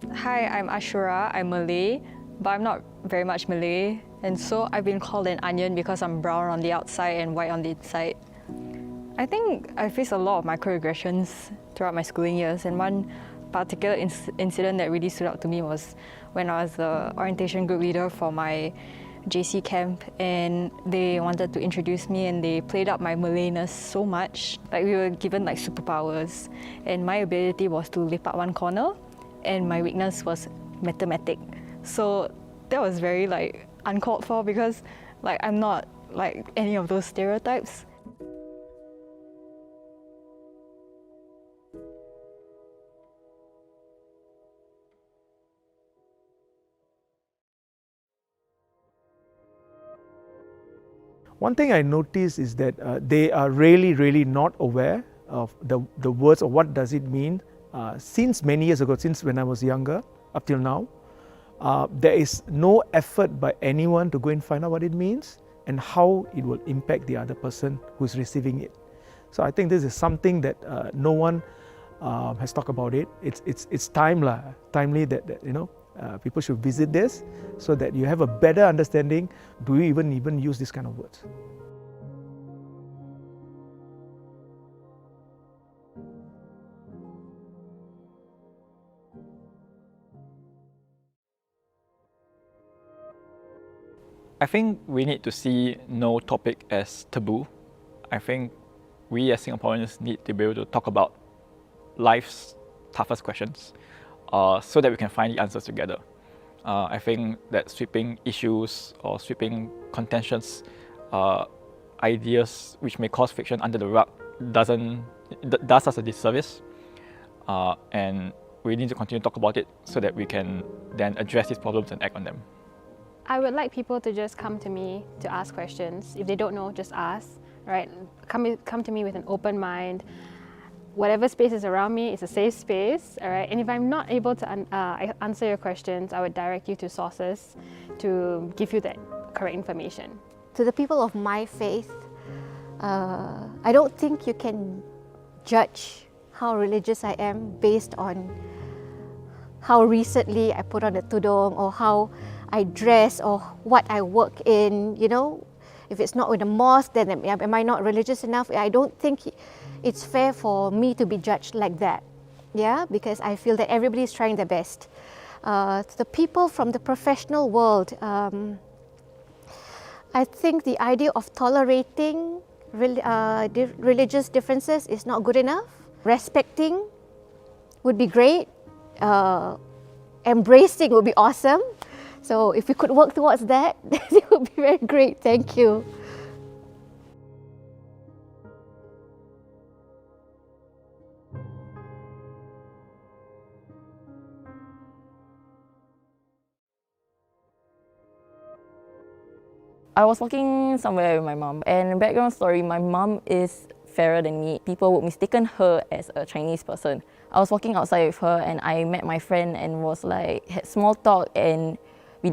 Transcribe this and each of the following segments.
Hi, I'm Ashura. I'm Malay, but I'm not very much Malay. And so I've been called an onion because I'm brown on the outside and white on the inside. I think I faced a lot of microaggressions throughout my schooling years, and one particular incident that really stood out to me was when I was the orientation group leader for my JC camp, and they wanted to introduce me and they played up my Malayness so much. Like, we were given like superpowers, and my ability was to leap up one corner and my weakness was mathematics. So that was very like uncalled for because like I'm not like any of those stereotypes. One thing I noticed is that they are really not aware of the words or what does it mean. Since many years ago, since when I was younger, up till now, there is no effort by anyone to go and find out what it means and how it will impact the other person who's receiving it. So I think this is something that no one has talked about it. It's timely that you know people should visit this so that you have a better understanding. Do you even use this kind of words? I think we need to see no topic as taboo. I think we as Singaporeans need to be able to talk about life's toughest questions so that we can find the answers together. I think that sweeping issues or sweeping contentious ideas which may cause friction under the rug does us a disservice, and we need to continue to talk about it so that we can then address these problems and act on them. I would like people to just come to me to ask questions. If they don't know, just ask, right? Come to me with an open mind. Whatever space is around me is a safe space, all right? And if I'm not able to answer your questions, I would direct you to sources to give you the correct information. To the people of my faith, I don't think you can judge how religious I am based on how recently I put on a tudung or how I dress or what I work in, you know. If it's not with a mosque, then am I not religious enough? I don't think it's fair for me to be judged like that, yeah, because I feel that everybody's trying their best. The people from the professional world, I think the idea of tolerating religious differences is not good enough. Respecting would be great. Embracing would be awesome. So if we could work towards that, it would be very great. Thank you. I was walking somewhere with my mom, and background story, my mom is fairer than me. People would mistaken her as a Chinese person. I was walking outside with her and I met my friend and was like, had small talk, and me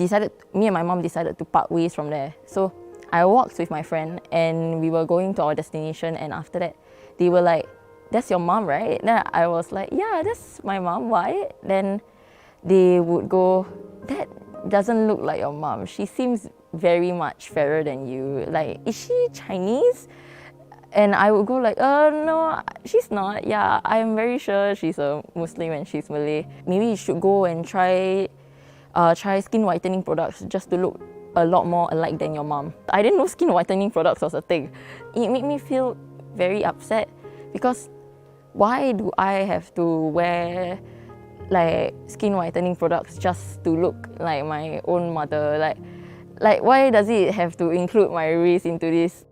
and my mom decided to part ways from there. So I walked with my friend and we were going to our destination, and after that, they were like, "That's your mom, right?" Then I was like, "Yeah, that's my mom, why?" Then they would go, "That doesn't look like your mom. She seems very much fairer than you. Like, is she Chinese?" And I would go like, "No, she's not. Yeah, I'm very sure she's a Muslim and she's Malay. Maybe you should go and try skin whitening products just to look a lot more alike than your mom." I didn't know skin whitening products was a thing. It made me feel very upset because why do I have to wear like skin whitening products just to look like my own mother? Like why does it have to include my race into this?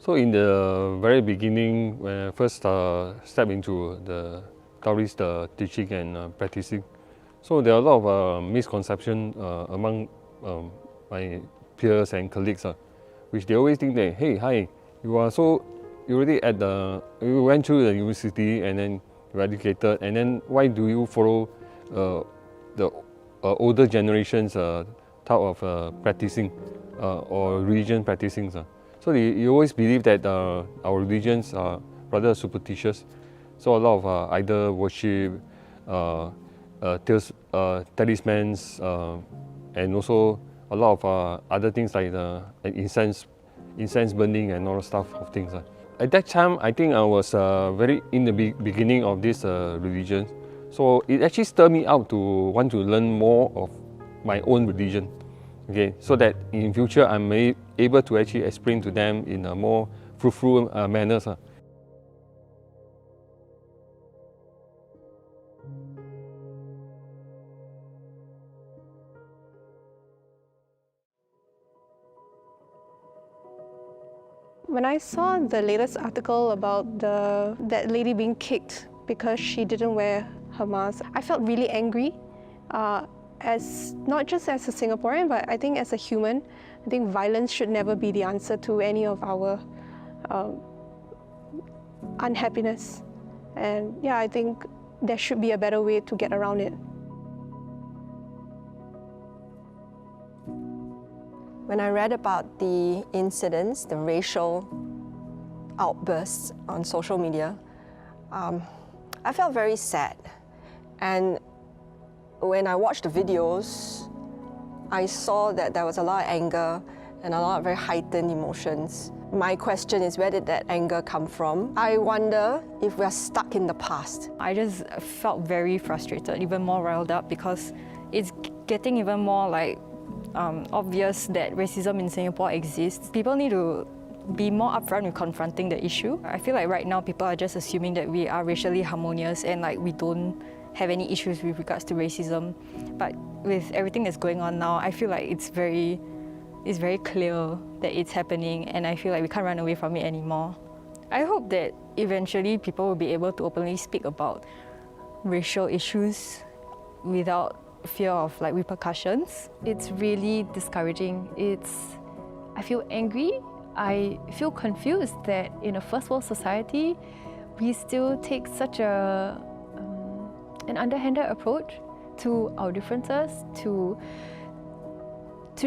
So in the very beginning, when I first stepped into the Taoist teaching and practicing, so there are a lot of misconceptions among my peers and colleagues, which they always think that, hey, hi, you already you went through the university and then you're educated, and then why do you follow the older generations type of practicing or religion practicing. So you always believe that our religions are rather superstitious. So a lot of idol worship, talismans, and also a lot of other things like incense burning and all stuff of things. At that time, I think I was very in the beginning of this religion. So it actually stirred me out to want to learn more of my own religion. Okay, so that in future I'm able to actually explain to them in a more fruitful manner. When I saw the latest article about that lady being kicked because she didn't wear her mask, I felt really angry. As not just as a Singaporean, but I think as a human, I think violence should never be the answer to any of our unhappiness. And yeah, I think there should be a better way to get around it. When I read about the incidents, the racial outbursts on social media, I felt very sad. And when I watched the videos, I saw that there was a lot of anger and a lot of very heightened emotions. My question is, where did that anger come from? I wonder if we're stuck in the past. I just felt very frustrated, even more riled up, because it's getting even more like obvious that racism in Singapore exists. People need to be more upfront with confronting the issue. I feel like right now people are just assuming that we are racially harmonious and like we don't have any issues with regards to racism. But with everything that's going on now, I feel like it's very clear that it's happening, and I feel like we can't run away from it anymore. I hope that eventually people will be able to openly speak about racial issues without fear of like repercussions. It's really discouraging. I feel angry. I feel confused that in a first world society, we still take such an underhanded approach to our differences, to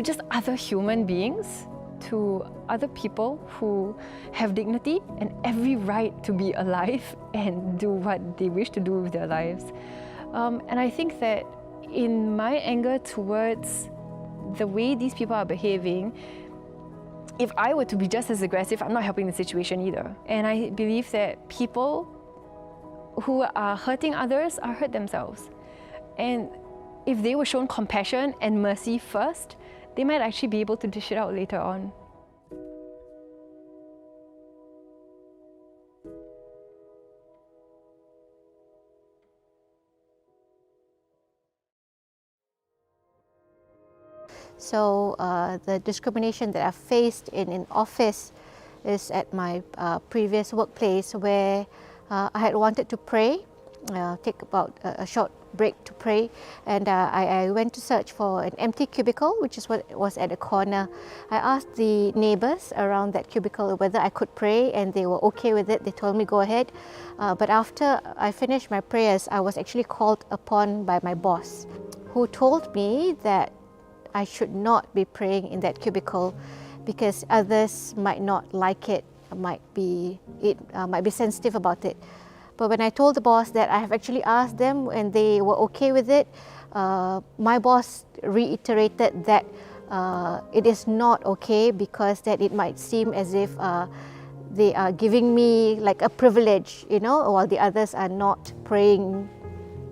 just other human beings, to other people who have dignity and every right to be alive and do what they wish to do with their lives. And I think that in my anger towards the way these people are behaving, if I were to be just as aggressive, I'm not helping the situation either. And I believe that people who are hurting others are hurt themselves. And if they were shown compassion and mercy first, they might actually be able to dish it out later on. So the discrimination that I faced in office is at my previous workplace, where I had wanted to pray, take about a short break to pray, and I went to search for an empty cubicle, which is what was at the corner. I asked the neighbours around that cubicle whether I could pray, and they were okay with it. They told me go ahead. But after I finished my prayers, I was actually called upon by my boss, who told me that I should not be praying in that cubicle because others might not like it, might be sensitive about it. But when I told the boss that I have actually asked them and they were okay with it, my boss reiterated that it is not okay because that it might seem as if they are giving me like a privilege, you know, while the others are not praying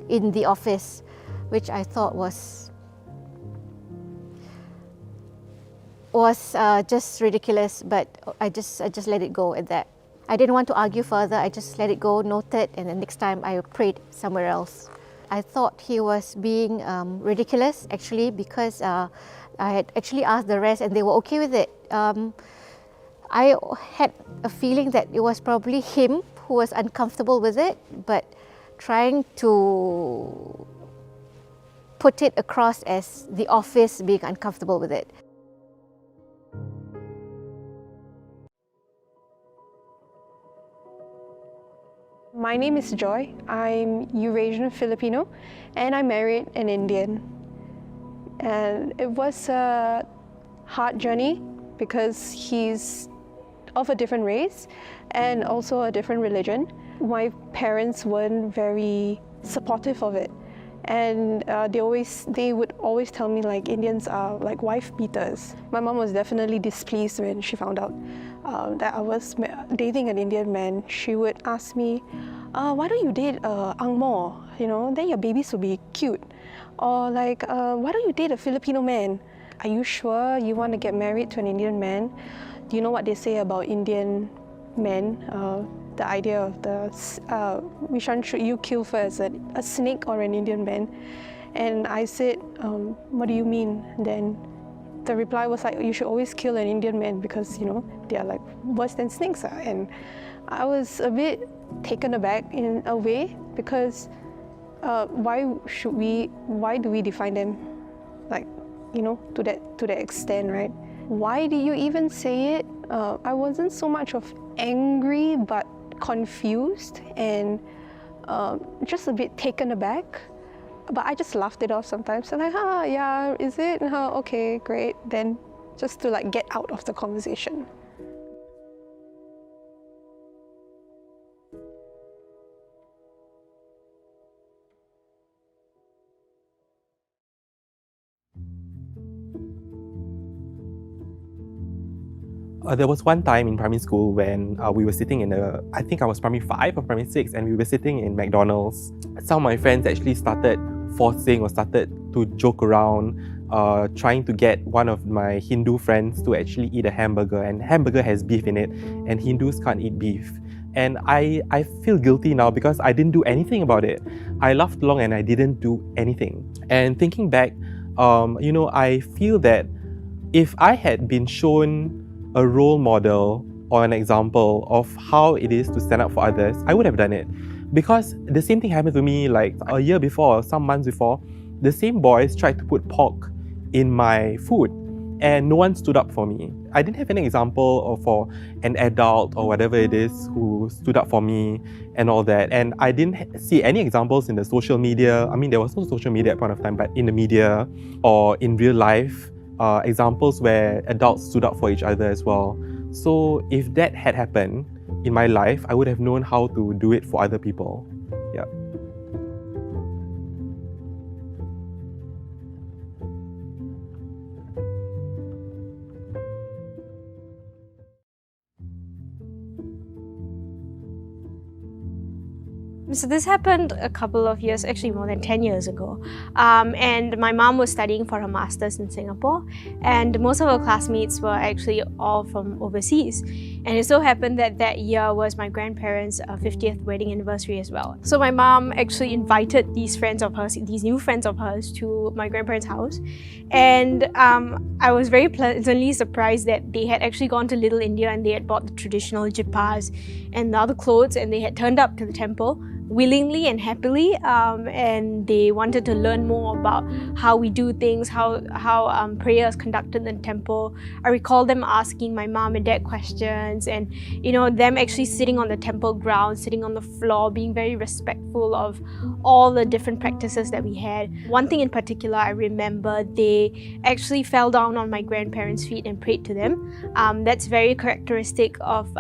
in the office, which I thought was just ridiculous. But I just let it go at that. I didn't want to argue further. I just let it go, noted, and the next time I prayed somewhere else. I thought he was being ridiculous actually, because I had actually asked the rest and they were okay with it. I had a feeling that it was probably him who was uncomfortable with it, but trying to put it across as the office being uncomfortable with it. My name is Joy. I'm Eurasian Filipino and I'm married an Indian. And it was a hard journey because he's of a different race and also a different religion. My parents weren't very supportive of it, and they would always tell me like Indians are like wife beaters. My mom was definitely displeased when she found out that I was dating an Indian man. She would ask me, why don't you date Ang Mo? You know, then your babies will be cute. Or like, why don't you date a Filipino man? Are you sure you want to get married to an Indian man? Do you know what they say about Indian men? The idea of which one should you kill first, a snake or an Indian man? And I said, what do you mean? Then the reply was like, you should always kill an Indian man because, you know, they are like worse than snakes are. And I was a bit taken aback in a way because why do we define them like, you know, to that extent, right? Why do you even say it? I wasn't so much of angry, but confused and just a bit taken aback. But I just laughed it off sometimes. I'm like, yeah, is it? Okay, great. Then just to like get out of the conversation. There was one time in primary school when we were sitting in I think I was primary 5 or primary 6, and we were sitting in McDonald's. Some of my friends actually started forcing or started to joke around, trying to get one of my Hindu friends to actually eat a hamburger, and hamburger has beef in it, and Hindus can't eat beef. And I feel guilty now because I didn't do anything about it. I laughed along and I didn't do anything. And thinking back, you know, I feel that if I had been shown a role model or an example of how it is to stand up for others, I would have done it. Because the same thing happened to me like a year before, or some months before. The same boys tried to put pork in my food and no one stood up for me. I didn't have any example for an adult or whatever it is who stood up for me and all that. And I didn't see any examples in the social media. I mean, there was no social media at that point of time, but in the media or in real life, examples where adults stood up for each other as well. So if that had happened in my life, I would have known how to do it for other people. Yeah. So this happened a couple of years, actually more than 10 years ago. And my mom was studying for her master's in Singapore, and most of her classmates were actually all from overseas. And it so happened that that year was my grandparents' 50th wedding anniversary as well. So my mom actually invited these friends of hers, these new friends of hers, to my grandparents' house. And I was very pleasantly surprised that they had actually gone to Little India and they had bought the traditional jippas and the other clothes, and they had turned up to the temple willingly and happily, and they wanted to learn more about how we do things, how prayer is conducted in the temple. I recall them asking my mom and dad questions, and you know, them actually sitting on the temple grounds, sitting on the floor, being very respectful of all the different practices that we had. One thing in particular I remember, they actually fell down on my grandparents' feet and prayed to them. That's very characteristic of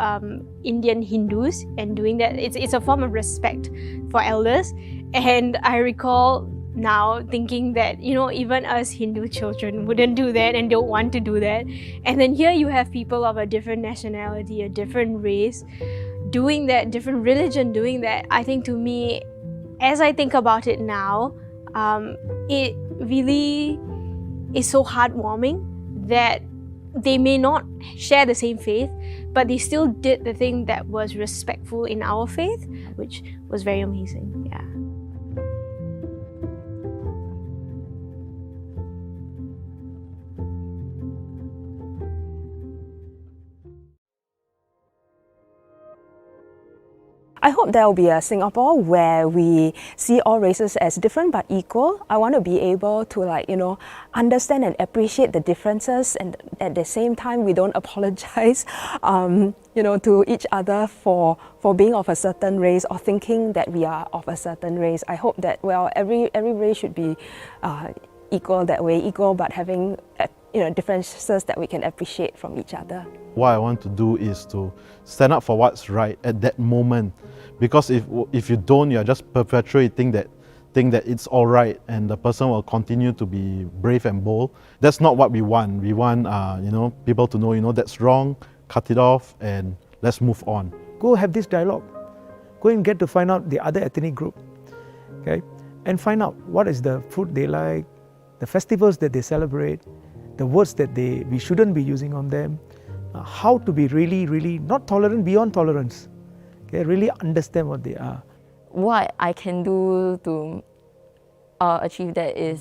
Indian Hindus, and doing that, it's a form of respect for elders. And I recall now thinking that, you know, even us Hindu children wouldn't do that and don't want to do that. And then here you have people of a different nationality, a different race, doing that, different religion doing that. I think to me, as I think about it now, it really is so heartwarming that they may not share the same faith, but they still did the thing that was respectful in our faith, which was very amazing. Yeah. I hope there will be a Singapore where we see all races as different but equal. I want to be able to understand and appreciate the differences, and at the same time we don't apologize to each other for being of a certain race or thinking that we are of a certain race. I hope that every race should be equal that way, equal but having differences that we can appreciate from each other. What I want to do is to stand up for what's right at that moment, because if you don't, you're just perpetuating that thing that it's all right and the person will continue to be brave and bold. That's not what we want. We want people to know that's wrong, cut it off, and let's move on. Go have this dialogue. Go and get to find out the other ethnic group, okay? And find out what is the food they like, the festivals that they celebrate, the words that we shouldn't be using on them, how to be really, really not tolerant, beyond tolerance, okay? Really understand what they are. What I can do to achieve that is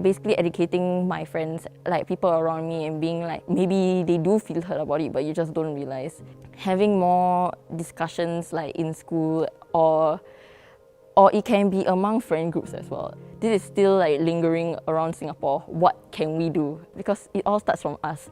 basically educating my friends, like people around me, and being like, maybe they do feel hurt about it, but you just don't realize. Having more discussions like in school, or it can be among friend groups as well. This is still like lingering around Singapore. What can we do? Because it all starts from us.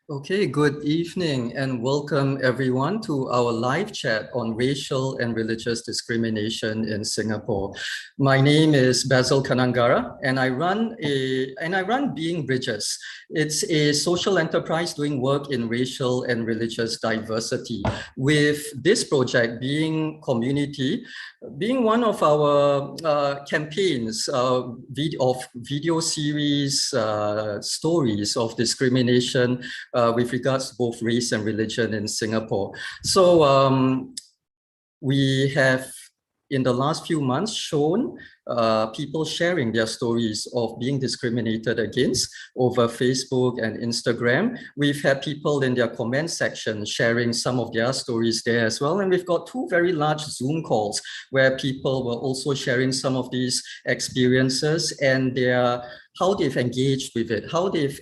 Okay, good evening and welcome everyone to our live chat on racial and religious discrimination in Singapore. My name is Basil Kanangara and I run Being Bridges. It's a social enterprise doing work in racial and religious diversity, with this project Being Community being one of our campaigns of video series, stories of discrimination with regards to both race and religion in Singapore. So we have, in the last few months, shown people sharing their stories of being discriminated against over Facebook and Instagram. We've had people in their comment section sharing some of their stories there as well. And we've got 2 very large Zoom calls where people were also sharing some of these experiences and how they've engaged with it, how they've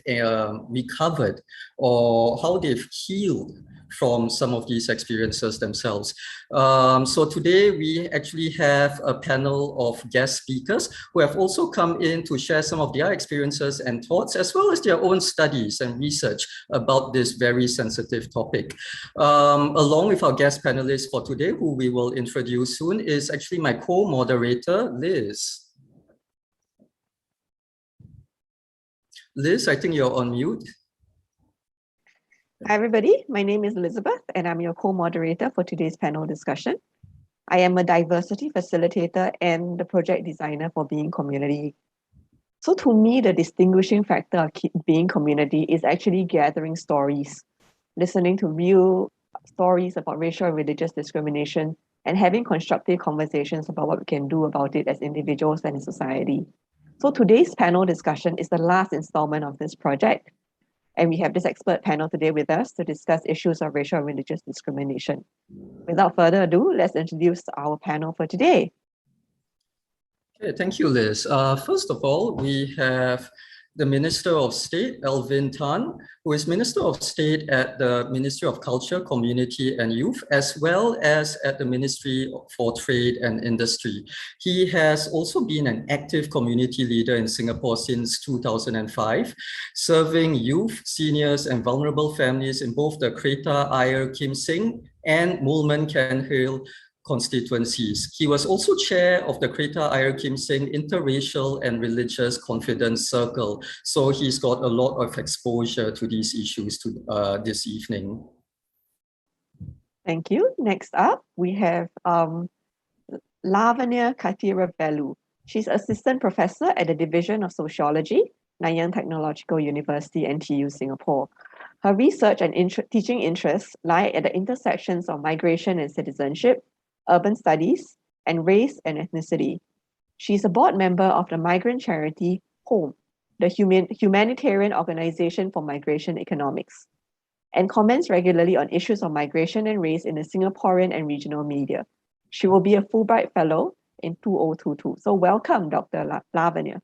recovered, or how they've healed from some of these experiences themselves. So today we actually have a panel of guest speakers who have also come in to share some of their experiences and thoughts, as well as their own studies and research about this very sensitive topic. Along with our guest panelists for today, who we will introduce soon, is actually my co-moderator, Liz. Liz, I think you're on mute. Hi everybody, my name is Elizabeth and I'm your co-moderator for today's panel discussion. I am a diversity facilitator and the project designer for Being Community. So to me, the distinguishing factor of Being Community is actually gathering stories, listening to real stories about racial and religious discrimination, and having constructive conversations about what we can do about it as individuals and in society. So today's panel discussion is the last installment of this project. And we have this expert panel today with us to discuss issues of racial and religious discrimination. Without further ado, let's introduce our panel for today. Okay, thank you, Liz. First of all, we have the Minister of State, Alvin Tan, who is Minister of State at the Ministry of Culture, Community and Youth, as well as at the Ministry for Trade and Industry. He has also been an active community leader in Singapore since 2005, serving youth, seniors, and vulnerable families in both the Kreta Ayer Kim Sing and Moulmein Cairnhill constituencies. He was also chair of the Kreta Ayer Kim Sing Interracial and Religious Confidence Circle. So he's got a lot of exposure to these issues this evening. Thank you. Next up, we have Laavanya Kathiravelu. She's assistant professor at the Division of Sociology, Nanyang Technological University, NTU, Singapore. Her research and teaching interests lie at the intersections of migration and citizenship, urban studies, and race and ethnicity. She's a board member of the migrant charity HOME, the humanitarian organization for migration economics, and comments regularly on issues of migration and race in the Singaporean and regional media. She will be a Fulbright Fellow in 2022. So welcome, Dr. Laavanya.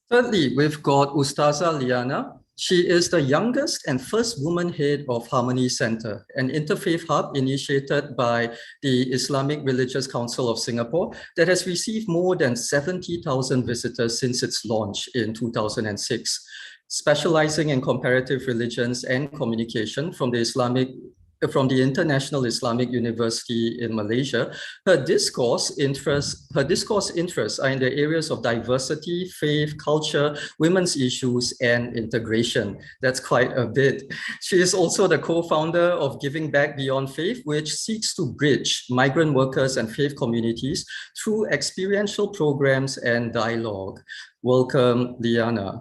Thirdly, we've got Ustazah Liyana. She is the youngest and first woman head of Harmony Center, an interfaith hub initiated by the Islamic Religious Council of Singapore that has received more than 70,000 visitors since its launch in 2006. Specializing in comparative religions and communication from the International Islamic University in Malaysia, her discourse interests are in the areas of diversity, faith, culture, women's issues, and integration. That's quite a bit. She is also the co-founder of Giving Back Beyond Faith, which seeks to bridge migrant workers and faith communities through experiential programs and dialogue. Welcome, Liyana.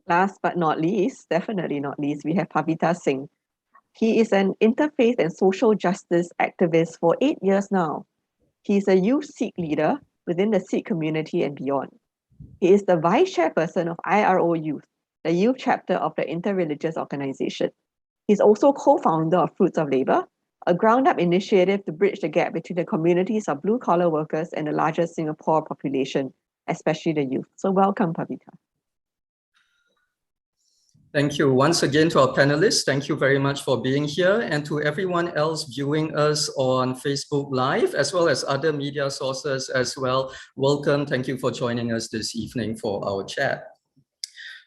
Last but not least, definitely not least, we have Pavita Singh. He is an interfaith and social justice activist for 8 years now. He is a youth Sikh leader within the Sikh community and beyond. He is the Vice-Chairperson of IRO Youth, the youth chapter of the interreligious organization. He's also co-founder of Fruits of Labour, a ground-up initiative to bridge the gap between the communities of blue-collar workers and the larger Singapore population, especially the youth. So welcome, Pavita. Thank you once again to our panelists. Thank you very much for being here, and to everyone else viewing us on Facebook Live, as well as other media sources as well. Welcome. Thank you for joining us this evening for our chat.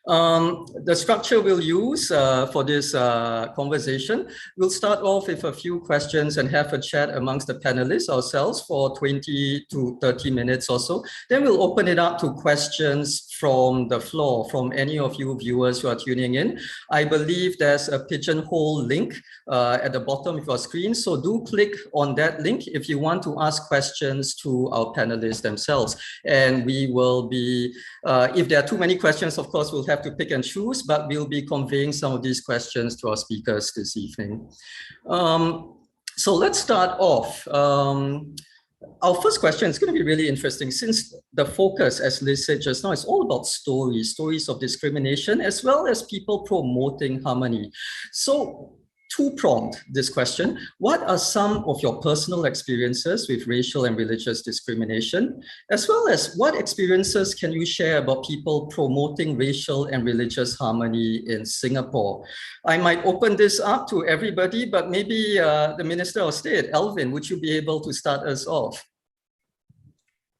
The structure we'll use for this conversation, we'll start off with a few questions and have a chat amongst the panelists ourselves for 20 to 30 minutes or so. Then we'll open it up to questions from the floor, from any of you viewers who are tuning in. I believe there's a Pigeonhole link at the bottom of your screen, so do click on that link if you want to ask questions to our panelists themselves. And we will be, if there are too many questions, of course, we'll have to pick and choose, but we'll be conveying some of these questions to our speakers this evening. So let's start off. Our first question is going to be really interesting, since the focus, as Liz said just now, is all about stories of discrimination, as well as people promoting harmony. So, two-pronged, this question. What are some of your personal experiences with racial and religious discrimination, as well as what experiences can you share about people promoting racial and religious harmony in Singapore? I might open this up to everybody, but maybe the Minister of State, Alvin, would you be able to start us off?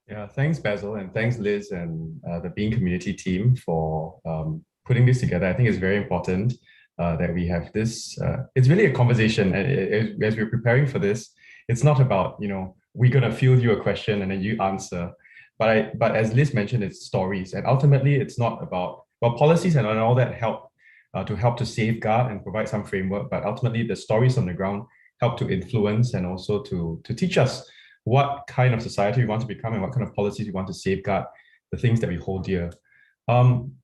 Yeah, thanks, Basil, and thanks, Liz and the Being Community team for putting this together. I think it's very important that we have this. It's really a conversation. As we're preparing for this, it's not about, we're going to field you a question and then you answer. But as Liz mentioned, it's stories. And ultimately, it's not about, well, policies and all that help to safeguard and provide some framework. But ultimately, the stories on the ground help to influence and also to teach us what kind of society we want to become and what kind of policies we want to safeguard the things that we hold dear.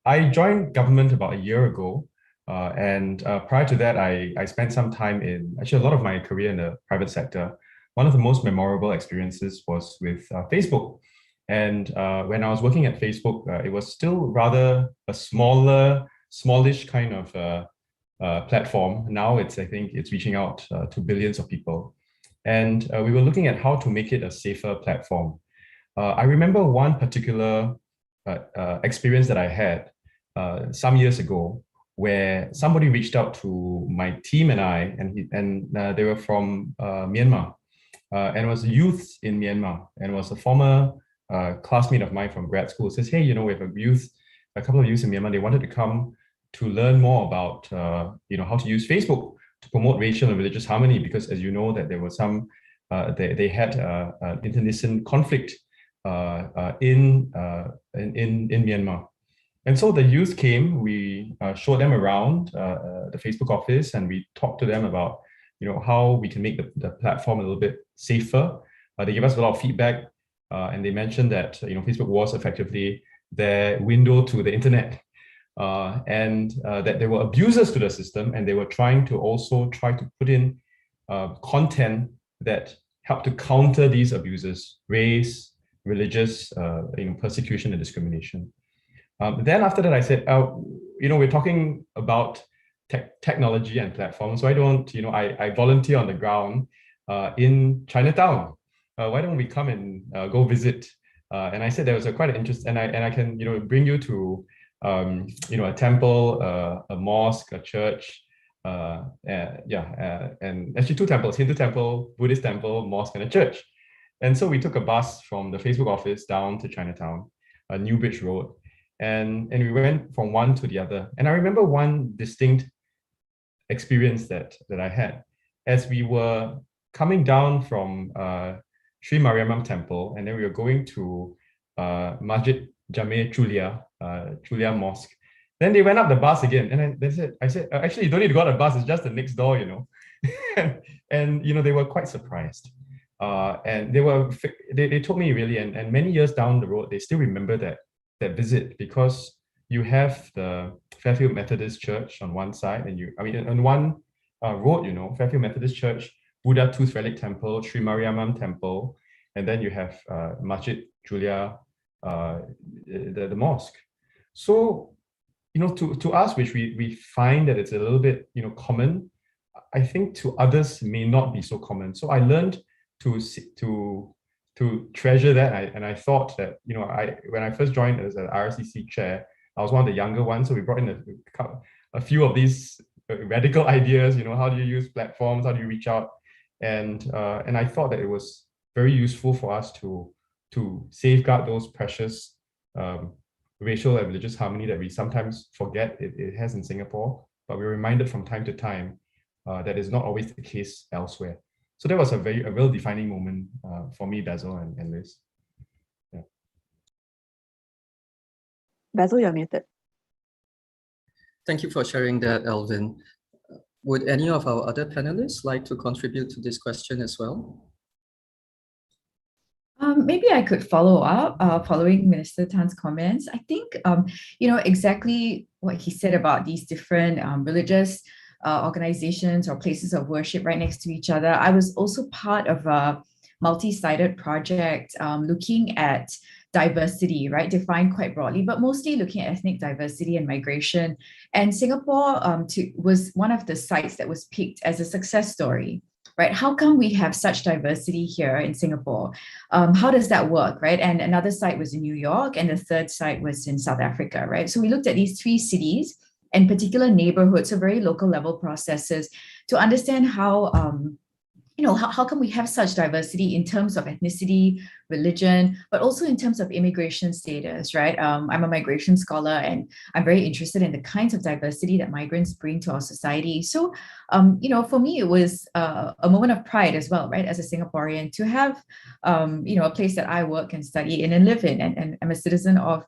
I joined government about a year ago. And prior to that, I spent some time in, actually a lot of my career in the private sector. One of the most memorable experiences was with Facebook. And when I was working at Facebook, it was still rather a smallish kind of platform. Now I think it's reaching out to billions of people. And we were looking at how to make it a safer platform. I remember one particular experience that I had some years ago, where somebody reached out to my team and I, and they were from Myanmar, and it was youth in Myanmar, and it was a former classmate of mine from grad school. Says, hey, we have a couple of youth in Myanmar. They wanted to come to learn more about, how to use Facebook to promote racial and religious harmony, because as you know, that there was some, they had internecine conflict in Myanmar. And so the youth came, we showed them around the Facebook office, and we talked to them about, how we can make the platform a little bit safer. They gave us a lot of feedback, and they mentioned that, Facebook was effectively their window to the internet, and that there were abusers to the system, and they were trying to put in content that helped to counter these abusers, race, religious, persecution and discrimination. Then after that, I said, we're talking about technology and platforms. Why don't, I volunteer on the ground in Chinatown. Why don't we come and go visit? And I said there was quite an interest, and I can, bring you to, a temple, a mosque, a church, and actually two temples, Hindu temple, Buddhist temple, mosque, and a church. And so we took a bus from the Facebook office down to Chinatown, New Bridge Road. And we went from one to the other. And I remember one distinct experience that I had. As we were coming down from Sri Mariamman Temple, and then we were going to Masjid Jame Chulia Mosque. Then they went up the bus again, and then I said, actually, you don't need to go on the bus, it's just the next door, and they were quite surprised. And they told me really, and many years down the road, they still remember that visit, because you have the Fairfield Methodist Church on one side, and on one road, Fairfield Methodist Church, Buddha Tooth Relic Temple, Sri Mariamman Temple, and then you have Masjid Julia, the mosque. So, to us, which we find that it's a little bit, common, I think to others may not be so common. So I learned to treasure that, and I thought that, when I first joined as an RCC chair, I was one of the younger ones, so we brought in a few of these radical ideas, how do you use platforms, how do you reach out, and I thought that it was very useful for us to safeguard those precious racial and religious harmony that we sometimes forget it has in Singapore, but we're reminded from time to time that is not always the case elsewhere. So that was a real defining moment for me, Basil and Liz. Yeah. Basil, you're muted. Thank you for sharing that, Alvin. Would any of our other panelists like to contribute to this question as well? Maybe I could follow up following Minister Tan's comments. I think, exactly what he said about these different religious organizations or places of worship right next to each other. I was also part of a multi-sided project looking at diversity, right, defined quite broadly, but mostly looking at ethnic diversity and migration. And Singapore was one of the sites that was picked as a success story. Right? How come we have such diversity here in Singapore? How does that work, right? And another site was in New York, and the third site was in South Africa, right? So we looked at these three cities and particular neighborhoods, so very local level processes, to understand how how come we have such diversity in terms of ethnicity, religion, but also in terms of immigration status, right? I'm a migration scholar, and I'm very interested in the kinds of diversity that migrants bring to our society. So, for me, it was a moment of pride as well, right? As a Singaporean, to have, a place that I work and study in and live in, and I'm a citizen of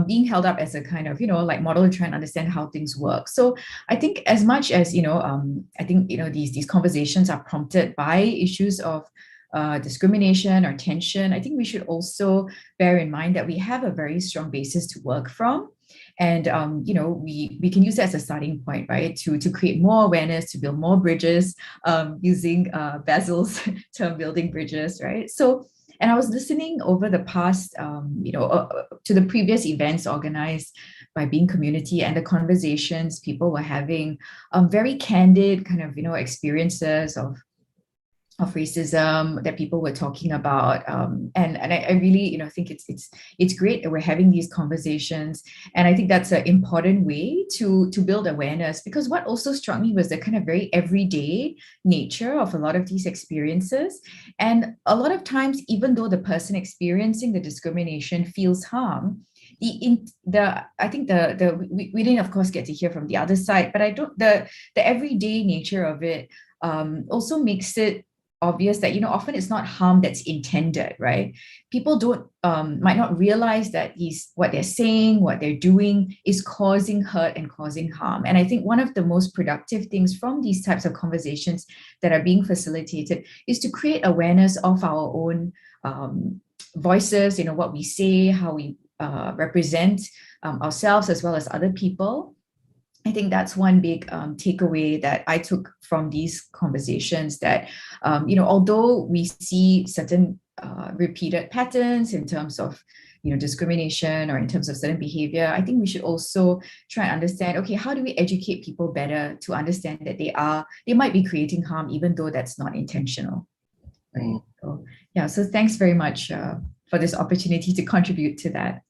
being held up as a kind of, model to try and understand how things work. So I think as much as, these conversations are prompted by issues of discrimination or tension, I think we should also bear in mind that we have a very strong basis to work from. And, we can use that as a starting point, right, to create more awareness, to build more bridges, using Basil's term, building bridges, right? So, and I was listening over the past, to the previous events organized by Being Community and the conversations people were having, very candid kind of, experiences of racism that people were talking about, and I really think it's great that we're having these conversations, and I think that's an important way to build awareness, because what also struck me was the kind of very everyday nature of a lot of these experiences, and a lot of times, even though the person experiencing the discrimination feels harm, we didn't of course get to hear from the other side, but the everyday nature of it also makes it obvious that often it's not harm that's intended, right? People might not realize that what they're saying, what they're doing is causing hurt and causing harm. And I think one of the most productive things from these types of conversations that are being facilitated is to create awareness of our own voices, what we say, how we represent ourselves as well as other people. I think that's one big takeaway that I took from these conversations, that, although we see certain repeated patterns in terms of, discrimination or in terms of certain behavior, I think we should also try and understand, okay, how do we educate people better to understand that they might be creating harm even though that's not intentional. Right? So thanks very much for this opportunity to contribute to that.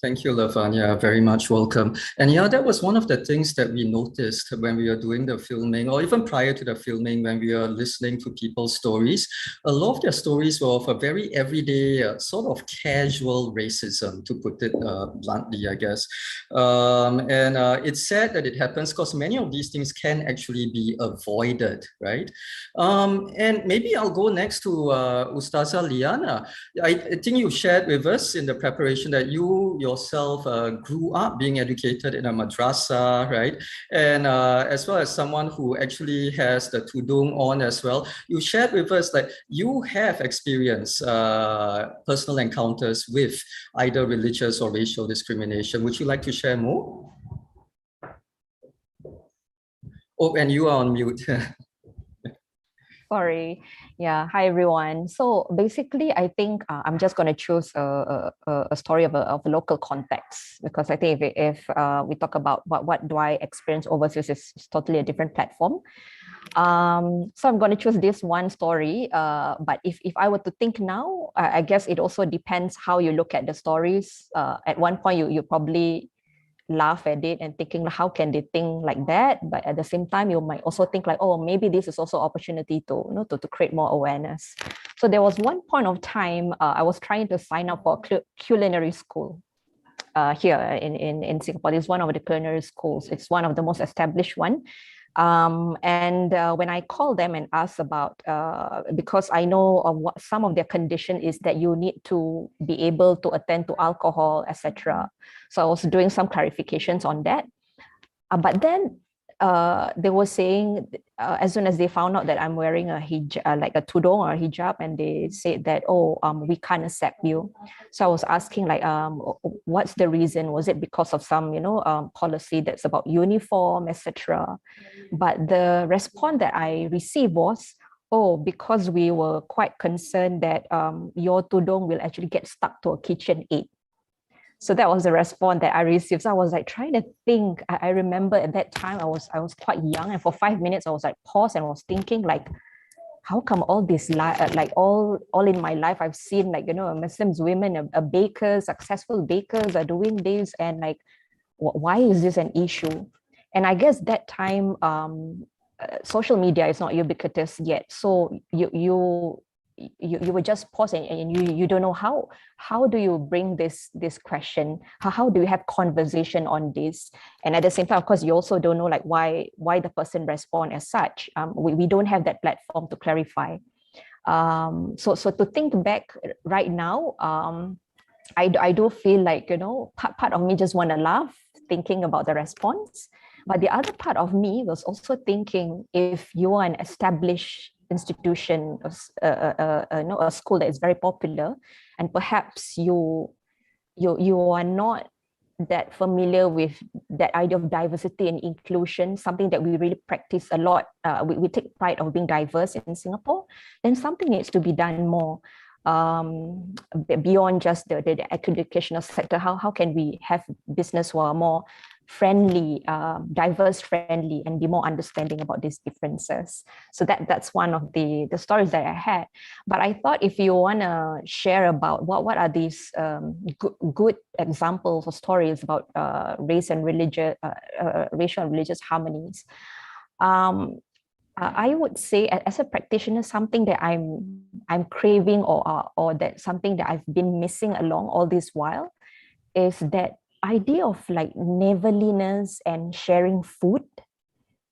Thank you, Laavanya. Very much welcome. And yeah, that was one of the things that we noticed when we were doing the filming, or even prior to the filming, when we were listening to people's stories. A lot of their stories were of a very everyday, sort of casual racism, to put it bluntly, I guess. And it's sad that it happens because many of these things can actually be avoided, right? And maybe I'll go next to Ustazah Liyana. I think you shared with us in the preparation that you yourself grew up being educated in a madrasa, right? And as well as someone who actually has the tudung on as well. You shared with us that you have experienced personal encounters with either religious or racial discrimination. Would you like to share more? Oh, and you are on mute. Sorry. Yeah. Hi, everyone. So basically, I think I'm just going to choose a story of a local context, because I think if we talk about what do I experience overseas, is totally a different platform. So I'm going to choose this one story. But if I were to think now, I guess it also depends how you look at the stories. At one point, you probably laugh at it and thinking, how can they think like that? But at the same time, you might also think like, oh, maybe this is also opportunity to create more awareness. So there was one point of time I was trying to sign up for a culinary school. here in Singapore. It's one of the culinary schools. It's one of the most established one. When I call them and ask about, because I know of what some of their condition is that you need to be able to attend to alcohol, etc. So I was doing some clarifications on that. But then they were saying, as soon as they found out that I'm wearing a hijab, like a tudong or a hijab, and they said that, oh, we can't accept you. So I was asking, like, what's the reason? Was it because of some, policy that's about uniform, etc.? But the response that I received was, oh, because we were quite concerned that your tudong will actually get stuck to a kitchen aid. So that was the response that I received. So I was like trying to think. I remember at that time I was quite young, and for 5 minutes I was like paused and was thinking, like, how come all this like all in my life I've seen, like, Muslims women, bakers, successful bakers are doing this, and like, why is this an issue? And I guess that time social media is not ubiquitous yet, so you would just pause and you don't know how do you bring this question, how do you have conversation on this, and at the same time, of course, you also don't know, like, why the person respond as such. We don't have that platform to clarify. So to think back right now, I do feel like, part of me just want to laugh thinking about the response, but the other part of me was also thinking, if you are an established institution, a school that is very popular, and perhaps you are not that familiar with that idea of diversity and inclusion, something that we really practice a lot. We take pride of being diverse in Singapore, then something needs to be done more. Beyond just the educational sector, how can we have business who are more friendly, diverse friendly, and be more understanding about these differences? So that's one of the stories that I had. But I thought, if you want to share about what are these good examples or stories about race and religious, racial and religious harmonies, I would say, as a practitioner, something that I'm craving, or that something that I've been missing along all this while, is that idea of like neighborliness and sharing food.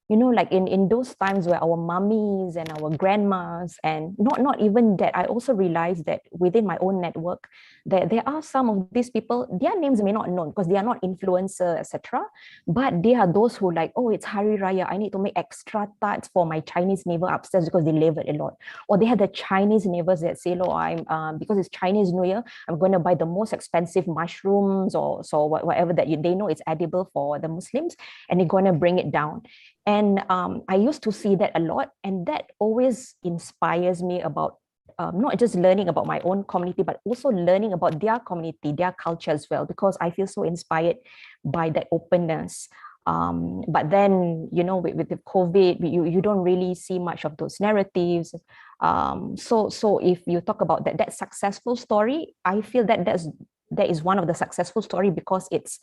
Like in those times where our mummies and our grandmas, and not even that, I also realized that within my own network, that there are some of these people, their names may not known because they are not influencer, etc. But they are those who, like, oh, it's Hari Raya, I need to make extra tarts for my Chinese neighbor upstairs because they labored a lot. Or they have the Chinese neighbors that say, oh, I'm because it's Chinese New Year, I'm going to buy the most expensive mushrooms, or so whatever that they know is edible for the Muslims, and they're going to bring it down. And I used to see that a lot, and that always inspires me about not just learning about my own community, but also learning about their community, their culture as well, because I feel so inspired by that openness. But then, with the COVID, you don't really see much of those narratives. So if you talk about that successful story, I feel that that is one of the successful story because it's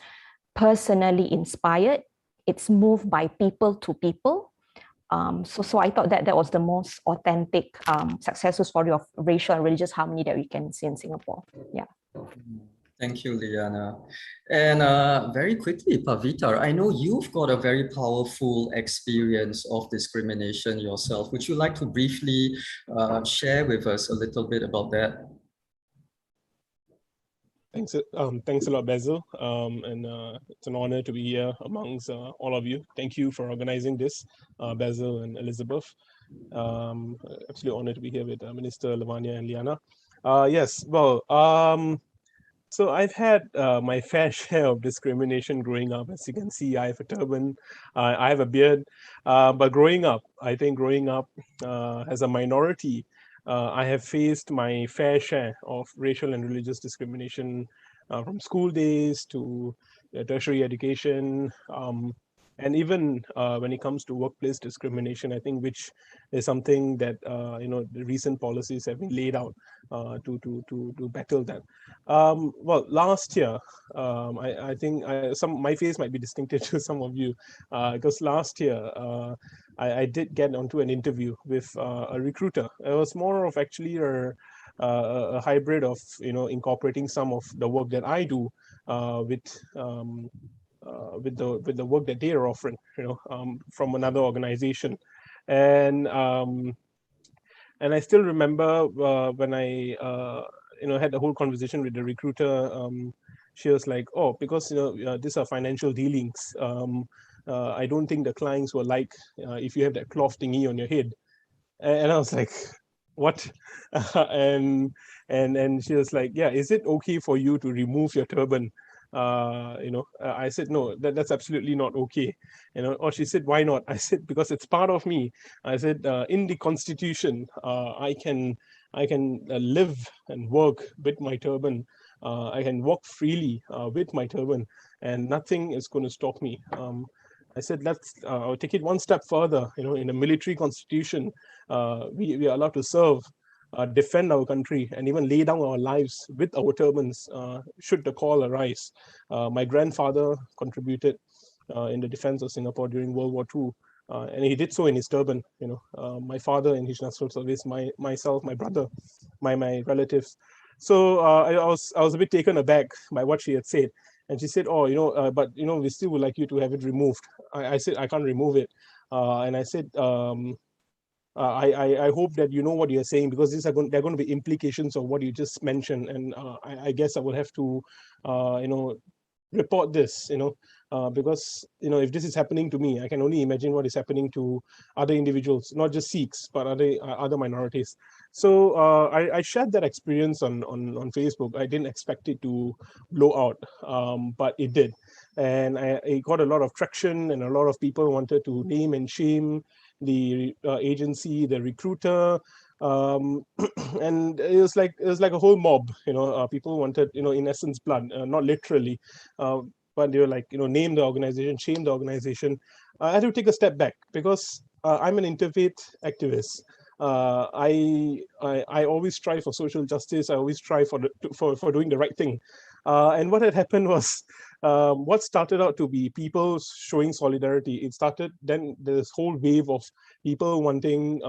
personally inspired. It's moved by people to people. So I thought that was the most authentic, successful story of racial and religious harmony that we can see in Singapore. Yeah. Thank you, Liyana. And very quickly, Pavita, I know you've got a very powerful experience of discrimination yourself. Would you like to briefly share with us a little bit about that? Thanks a lot, Basil. And it's an honor to be here amongst all of you. Thank you for organizing this, Basil and Elizabeth. Absolutely honored to be here with Minister Laavanya and Liyana. Yes, well, so I've had my fair share of discrimination growing up. As you can see, I have a turban, I have a beard. But growing up as a minority, I have faced my fair share of racial and religious discrimination from school days to tertiary education, and even when it comes to workplace discrimination, I think, which is something that the recent policies have been laid out to battle that. Well, last year, I think my face might be distinctive to some of you, because last year I did get onto an interview with a recruiter. It was more of actually a hybrid of incorporating some of the work that I do with the work that they are offering, from another organization, and I still remember when I had the whole conversation with the recruiter. She was like, "Oh, because these are financial dealings. I don't think the clients will like if you have that cloth thingy on your head." And I was like, "What?" and she was like, "Yeah, is it okay for you to remove your turban?" I said, "No, that's absolutely not okay." Or she said, "Why not?" I said, "Because it's part of me." I said, "In the constitution, I can live and work with my turban. I can walk freely with my turban, and nothing is going to stop me." I said, I'll take it one step further. In a military constitution, we are allowed to serve, defend our country, and even lay down our lives with our turbans should the call arise. My grandfather contributed in the defense of Singapore during World War II, and he did so in his turban. My father in his national service, myself, my brother, my relatives. So I was a bit taken aback by what she had said. And she said, "Oh, but we still would like you to have it removed." I said, "I can't remove it." And I said, I hope that you know what you're saying, because there are going to be implications of what you just mentioned. And I guess I will have to, report this, because, if this is happening to me, I can only imagine what is happening to other individuals, not just Sikhs, but other minorities. So I shared that experience on Facebook. I didn't expect it to blow out, but it did. And it got a lot of traction, and a lot of people wanted to name and shame the agency, the recruiter, and it was like a whole mob. People wanted, in essence, blood, not literally, but they were like, name the organization, shame the organization. I had to take a step back, because I'm an interfaith activist. I always strive for social justice. I always strive for doing the right thing. And what had happened was, what started out to be people showing solidarity, it started then this whole wave of people wanting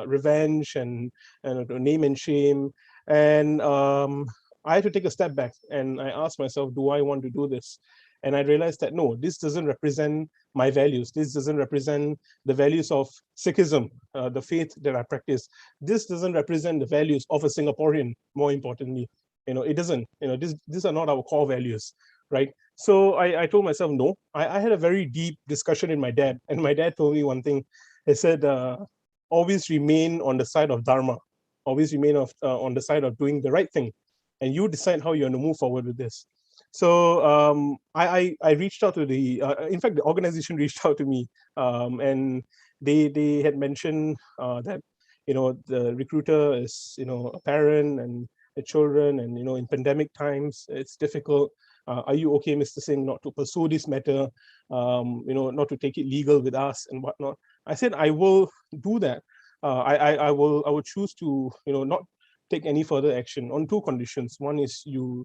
revenge and name and shame. And I had to take a step back, and I asked myself, do I want to do this? And I realized that no, this doesn't represent my values. This doesn't represent the values of Sikhism, the faith that I practice. This doesn't represent the values of a Singaporean, more importantly. It doesn't. These are not our core values, right? So I told myself no. I had a very deep discussion with my dad, and my dad told me one thing. He said, always remain on the side of Dharma. Always remain on the side of doing the right thing, and you decide how you're going to move forward with this. So I reached out to in fact, the organization reached out to me, and they had mentioned that the recruiter is a parent and the children, and in pandemic times it's difficult. Are you okay, Mr. Singh, not to pursue this matter, not to take it legal with us and whatnot? I said I will do that. I will choose to not take any further action on two conditions. One is you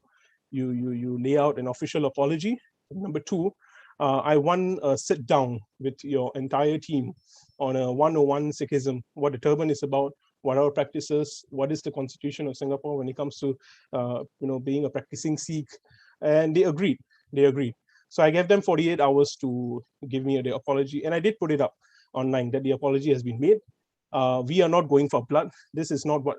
lay out an official apology. Number two, I want a sit down with your entire team on a 101 Sikhism, what the turban is about, what our practices, what is the constitution of Singapore when it comes to being a practicing Sikh. And they agreed. So I gave them 48 hours to give me the apology, and I did put it up online that the apology has been made. We are not going for blood. This is not what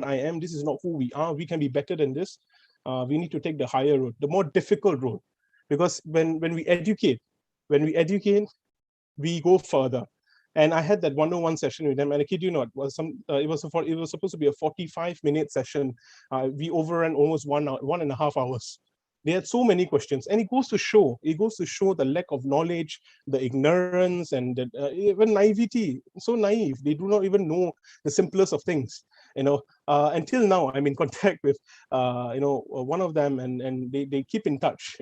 I am. This is not who we are. We can be better than this. We need to take the higher road, the more difficult road, because when we educate, we go further. And I had that one-on-one session with them, and I kid you not, it was supposed to be a 45-minute session. We overran almost 1.5 hours. They had so many questions, and it goes to show the lack of knowledge, the ignorance, and even naivety. So naive, they do not even know the simplest of things. Until now, I'm in contact with one of them, and they keep in touch,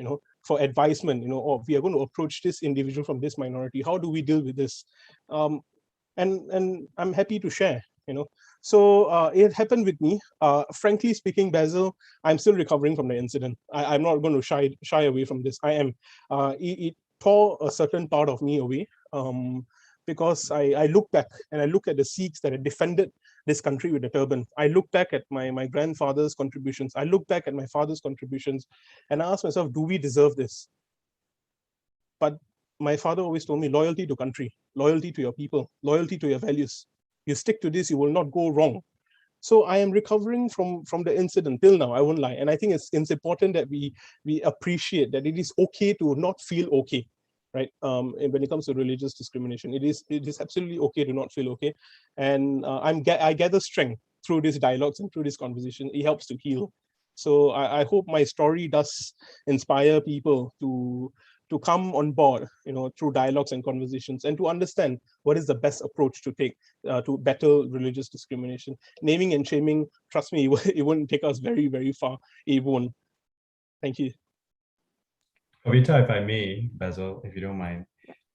for advisement. We are going to approach this individual from this minority. How do we deal with this? And I'm happy to share. So it happened with me. Frankly speaking, Basil, I'm still recovering from the incident. I'm not going to shy away from this. I am. It tore a certain part of me away, because I look back and I look at the Sikhs that had defended this country with a turban. I look back at my grandfather's contributions. I look back at my father's contributions, and I ask myself, do we deserve this? But my father always told me, loyalty to country, loyalty to your people, loyalty to your values. You stick to this, you will not go wrong. So I am recovering from the incident till now, I won't lie. And I think it's important that we appreciate that it is okay to not feel okay, right? And when it comes to religious discrimination, it is absolutely okay to not feel okay. And I gather strength through these dialogues and through this conversation. It helps to heal. So I hope my story does inspire people to come on board, through dialogues and conversations, and to understand what is the best approach to take to battle religious discrimination. Naming and shaming, trust me, it won't take us very, very far. It won't. Thank you. Pavita, if I may, Basil, if you don't mind,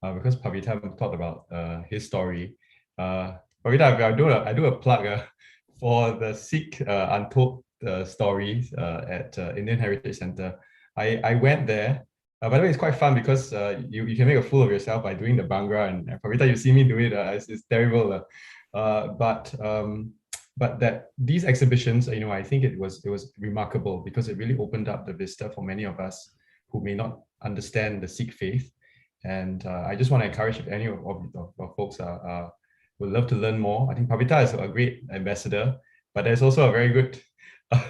because Pavita talked about his story. Pavita, I do a plug for the Sikh Untold Stories at Indian Heritage Center. I went there. By the way, it's quite fun because you can make a fool of yourself by doing the Bhangra, and Pavita, you see me do it. It's terrible. But that these exhibitions, I think it was remarkable because it really opened up the vista for many of us who may not understand the Sikh faith. And I just want to encourage, if any of folks would love to learn more. I think Pavita is a great ambassador, but there's also a very good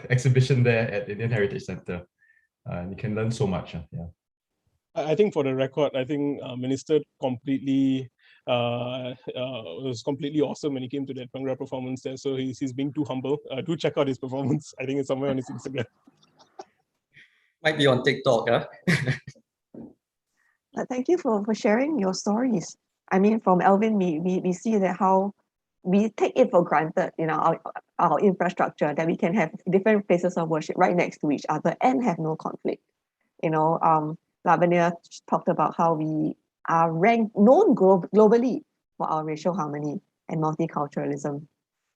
exhibition there at Indian Heritage Center. And you can learn so much. Yeah. I think for the record, I think Minister completely was completely awesome when he came to that Bhangra performance there. So he's being too humble. Do check out his performance. I think it's somewhere on his Instagram. Might be on TikTok. Thank you for sharing your stories. I mean, from Alvin, we see that how we take it for granted, our infrastructure, that we can have different places of worship right next to each other and have no conflict. Laavanya talked about how we are known globally for our racial harmony and multiculturalism.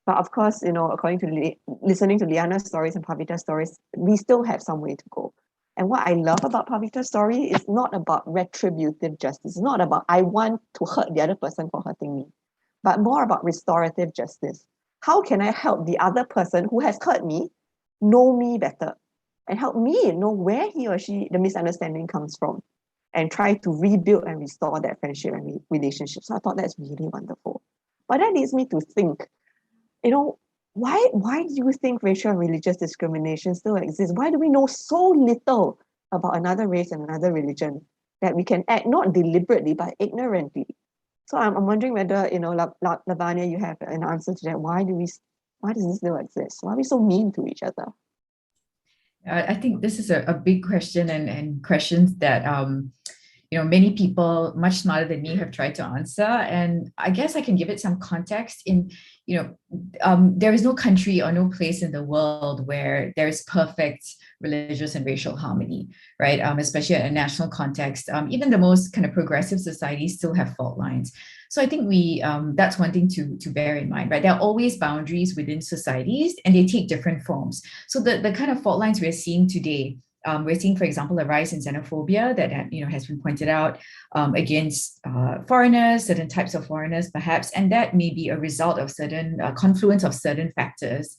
But of course, according to listening to Liyana's stories and Pavita's stories, we still have some way to go. And what I love about Pavita's story is not about retributive justice. It's not about I want to hurt the other person for hurting me, but more about restorative justice. How can I help the other person who has hurt me know me better? And help me know where he or she, the misunderstanding comes from, and try to rebuild and restore that friendship and relationship. So I thought that's really wonderful. But that leads me to think, why do you think racial and religious discrimination still exists? Why do we know so little about another race and another religion that we can act not deliberately but ignorantly? So I'm wondering whether, Laavanya, you have an answer to that. Why does this still exist? Why are we so mean to each other? I think this is a big question and questions that many people much smarter than me have tried to answer. And I guess I can give it some context in, there is no country or no place in the world where there is perfect religious and racial harmony, right? Especially in a national context. Even the most kind of progressive societies still have fault lines. So I think that's one thing to bear in mind, right? There are always boundaries within societies and they take different forms. So the kind of fault lines we're seeing today, we're seeing, for example, a rise in xenophobia that has been pointed out against foreigners, certain types of foreigners, perhaps, and that may be a result of certain confluence of certain factors.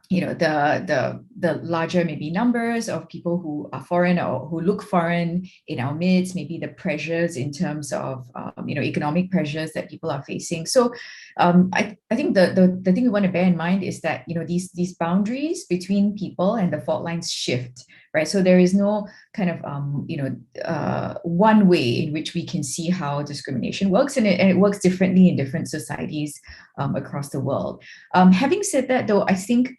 The larger maybe numbers of people who are foreign or who look foreign in our midst, maybe the pressures in terms of economic pressures that people are facing. So I think the thing we want to bear in mind is that these boundaries between people and the fault lines shift, right? So there is no kind of one way in which we can see how discrimination works, and it works differently in different societies across the world. Having said that, though, I think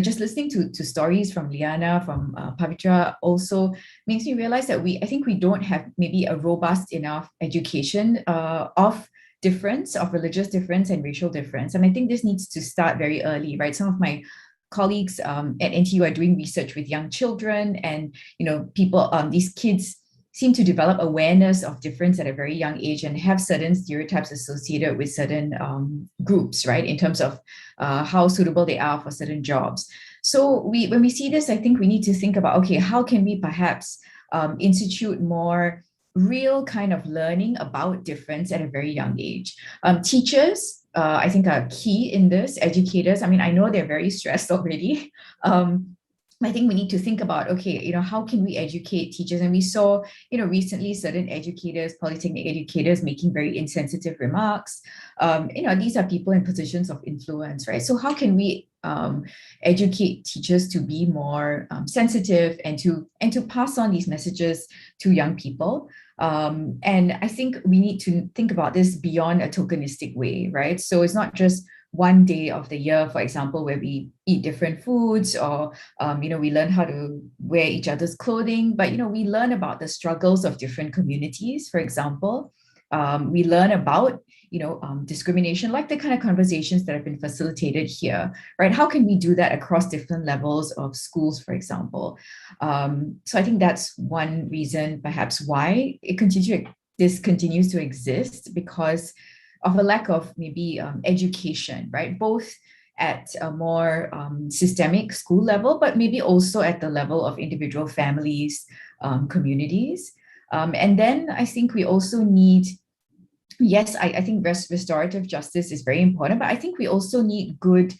just listening to stories from Liyana, from Pavitra also makes me realize that I think we don't have maybe a robust enough education of difference, of religious difference and racial difference. And I think this needs to start very early, right? Some of my colleagues at NTU are doing research with young children, and people, these kids seem to develop awareness of difference at a very young age and have certain stereotypes associated with certain groups, right, in terms of how suitable they are for certain jobs. So when we see this, I think we need to think about, okay, how can we perhaps institute more real kind of learning about difference at a very young age. Teachers, I think, are key in this. Educators, I mean, I know they're very stressed already. I think we need to think about, okay, how can we educate teachers? And we saw, recently certain educators, polytechnic educators making very insensitive remarks. These are people in positions of influence, right? So how can we educate teachers to be more sensitive and to pass on these messages to young people? And I think we need to think about this beyond a tokenistic way, right? So it's not just one day of the year, for example, where we eat different foods or, we learn how to wear each other's clothing, but, we learn about the struggles of different communities, for example. We learn about, discrimination, like the kind of conversations that have been facilitated here, right? How can we do that across different levels of schools, for example? So I think that's one reason perhaps why this continues to exist, because of a lack of maybe education, right? Both at a more systemic school level, but maybe also at the level of individual families, communities. And then I think we also need, yes, I think restorative justice is very important, but I think we also need good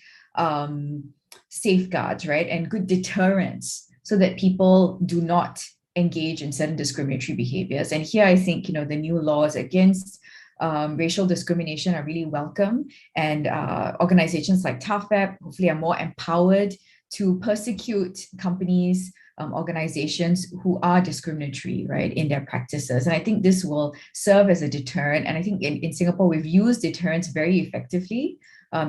safeguards, right? And good deterrence so that people do not engage in certain discriminatory behaviors. And here I think, the new laws against racial discrimination are really welcome, and organizations like TAFEP hopefully are more empowered to persecute companies, organizations who are discriminatory, right, in their practices. And I think this will serve as a deterrent. And I think in Singapore, we've used deterrence very effectively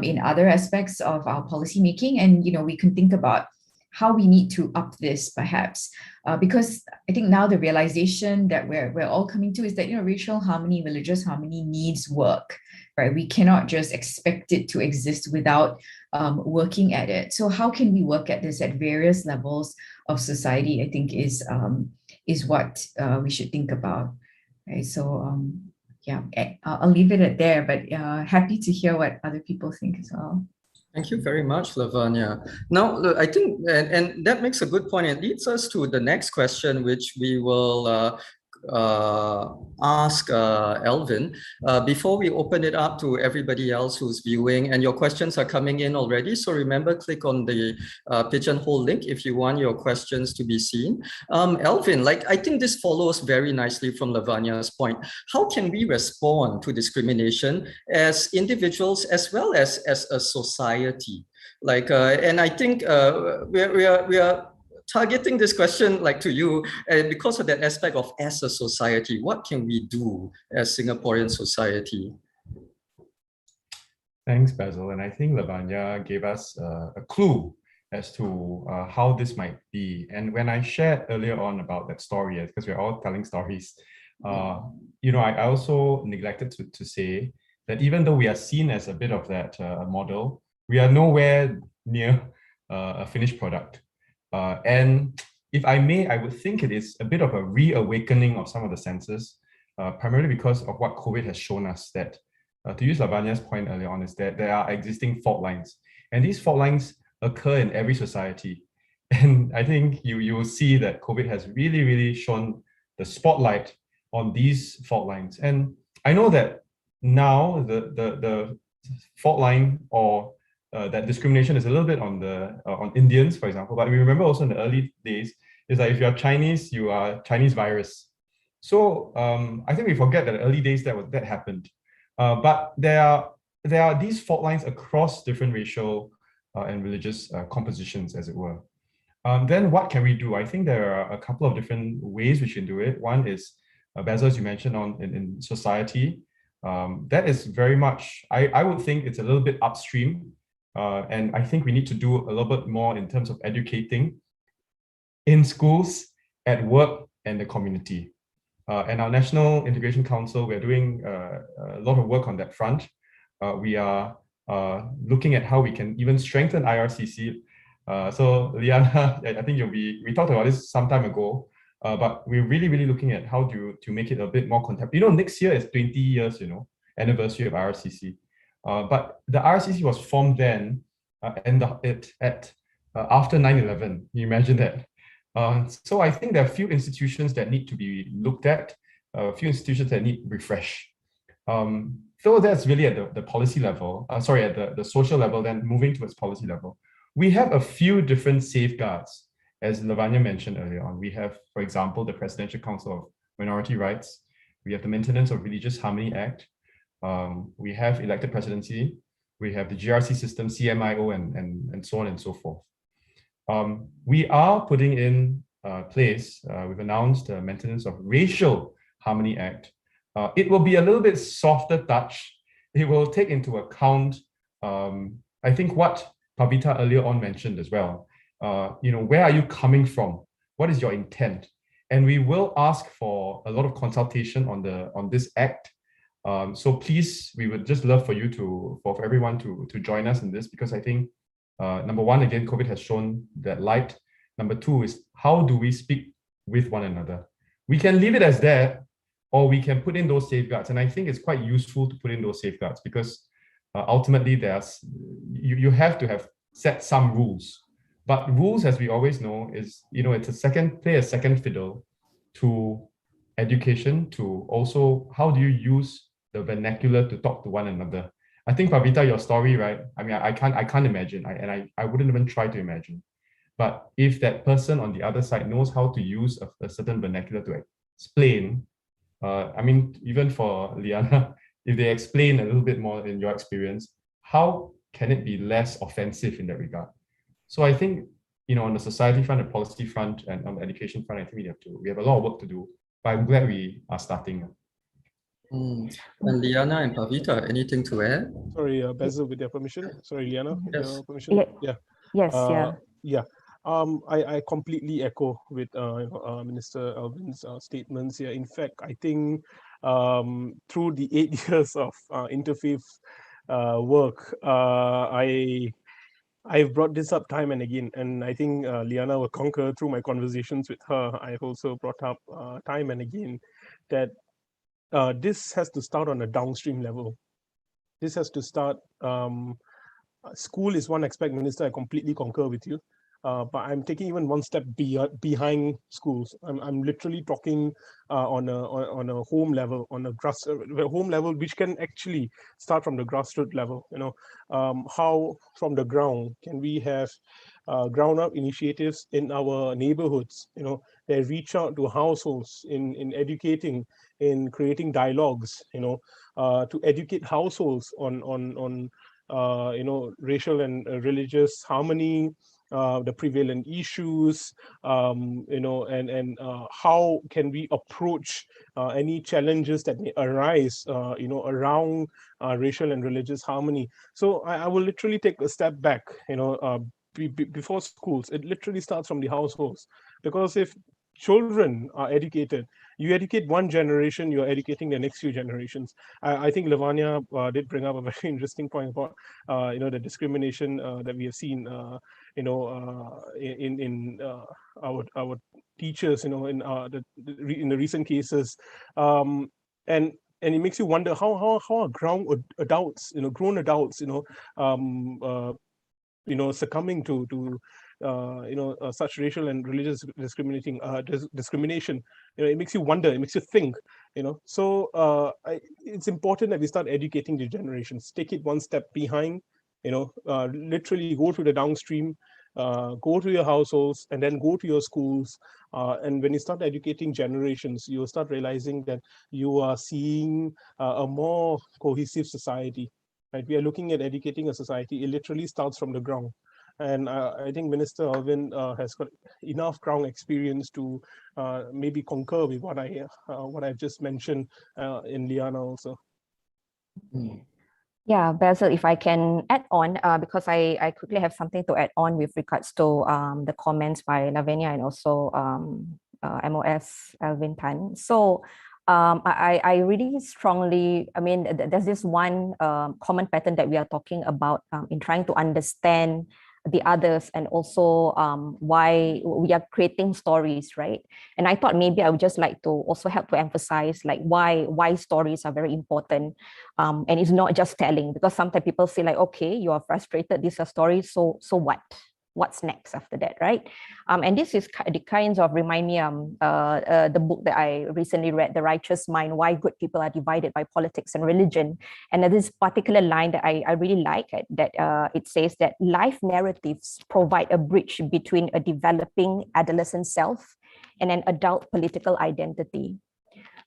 in other aspects of our policymaking. And, we can think about how we need to up this perhaps, because I think now the realization that we're all coming to is that, racial harmony, religious harmony needs work, right? We cannot just expect it to exist without working at it. So how can we work at this at various levels of society, I think is what we should think about, right? So yeah, I'll leave it at there, but happy to hear what other people think as well. Thank you very much, Laavanya. Now, look, I think, and that makes a good point. It leads us to the next question, which we will ask Alvin before we open it up to everybody else who's viewing. And your questions are coming in already, so remember, click on the pigeonhole link if you want your questions to be seen. Alvin, I think this follows very nicely from Laavanya's point. How can we respond to discrimination as individuals as well as a society? And I think we are targeting this question to you, and because of that aspect of as a society, what can we do as Singaporean society? Thanks, Basil. And I think Laavanya gave us a clue as to how this might be. And when I shared earlier on about that story, because we're all telling stories, I also neglected to say that even though we are seen as a bit of that model, we are nowhere near a finished product. And if I may, I would think it is a bit of a reawakening of some of the senses, primarily because of what COVID has shown us, that, to use Laavanya's point earlier on, is that there are existing fault lines. And these fault lines occur in every society. And I think you will see that COVID has really, really shone the spotlight on these fault lines. And I know that now the fault line or that discrimination is a little bit on Indians, for example, but we remember also in the early days is that if you're Chinese, you are Chinese virus. So I think we forget that the early days that happened. But there are these fault lines across different racial and religious compositions, as it were. Then what can we do? I think there are a couple of different ways we can do it. One is, Basil, as you mentioned, in society. That is very much, I would think it's a little bit upstream. And I think we need to do a little bit more in terms of educating in schools, at work, and the community. And our National Integration Council, we're doing a lot of work on that front. We are looking at how we can even strengthen IRCC. So Liyana, I think we talked about this some time ago, but we're really, really looking at how to make it a bit more contemporary. Next year is 20 years, anniversary of IRCC. But the IRCC was formed then, after 9/11. You imagine that. So I think there are a few institutions that need to be looked at. a few institutions that need refresh. So that's really at the policy level, at the social level, then moving towards policy level. We have a few different safeguards, as Laavanya mentioned earlier on. We have, for example, the Presidential Council of Minority Rights. We have the Maintenance of Religious Harmony Act. We have elected presidency. We have the GRC system, CMIO, and so on and so forth. We are putting in place, we've announced the Maintenance of Racial Harmony Act. It will be a little bit softer touch. It will take into account, I think, what Pavita earlier on mentioned as well. Where are you coming from? What is your intent? And we will ask for a lot of consultation on this act. So please, we would just love for everyone to join us in this, because I think, number one, again, COVID has shown that light. Number two is, how do we speak with one another? We can leave it as that, or we can put in those safeguards. And I think it's quite useful to put in those safeguards, because ultimately you have to have set some rules. But rules, as we always know, is, it's play a second fiddle to education, to also how do you use the vernacular to talk to one another. I think, Pavita, your story, right? I mean, I can't imagine, I wouldn't even try to imagine. But if that person on the other side knows how to use a certain vernacular to explain, I mean, even for Liyana, if they explain a little bit more in your experience, how can it be less offensive in that regard? So I think, on the society front, the policy front, and on the education front, I think we have a lot of work to do. But I'm glad we are starting. And Liyana and Pavita, anything to add? Sorry, Basil, with your permission. Sorry, Liyana, with Yes. your permission. Yeah. Yes, yeah. Yeah. I completely echo with Minister Alvin's statements here. In fact, I think through the 8 years of interfaith work, I've brought this up time and again, and I think Liyana will concur through my conversations with her. I've also brought up time and again that this has to start on a downstream level. This has to start. School is one aspect, Minister. I completely concur with you. But I'm taking even one step behind schools. I'm literally talking on a home level, on a home level, which can actually start from the grassroots level. How from the ground can we have ground up initiatives in our neighborhoods? That reach out to households in educating, in creating dialogues. To educate households on racial and religious harmony. The prevalent issues, and how can we approach any challenges that may arise, around racial and religious harmony. So I will literally take a step back, before schools. It literally starts from the households, because if children are educated, you educate one generation, you're educating the next few generations. I think Laavanya did bring up a very interesting point about the discrimination that we have seen in our teachers, in the recent cases, and it makes you wonder how are grown adults, succumbing to such racial and religious discrimination. It makes you wonder, it makes you think. So it's important that we start educating the generations. Take it one step behind. Literally go to the downstream, go to your households, and then go to your schools. And when you start educating generations, you'll start realizing that you are seeing a more cohesive society. Right? We are looking at educating a society. It literally starts from the ground. And I think Minister Alvin has got enough ground experience to maybe concur with what I've just mentioned in Liyana also. Yeah, Basil, if I can add on, because I quickly have something to add on with regards to the comments by Laavanya and also MOS Alvin Tan. So I really strongly, there's this one common pattern that we are talking about in trying to understand the others, and also why we are creating stories, right? And I thought maybe I would just like to also help to emphasize like why stories are very important, and it's not just telling, because sometimes people say like, okay, you are frustrated, these are stories, so what, what's next after that, right? And this is the kinds of remind me the book that I recently read, The Righteous Mind, Why Good People Are Divided by Politics and Religion. And this particular line that I really like, that it says that life narratives provide a bridge between a developing adolescent self and an adult political identity.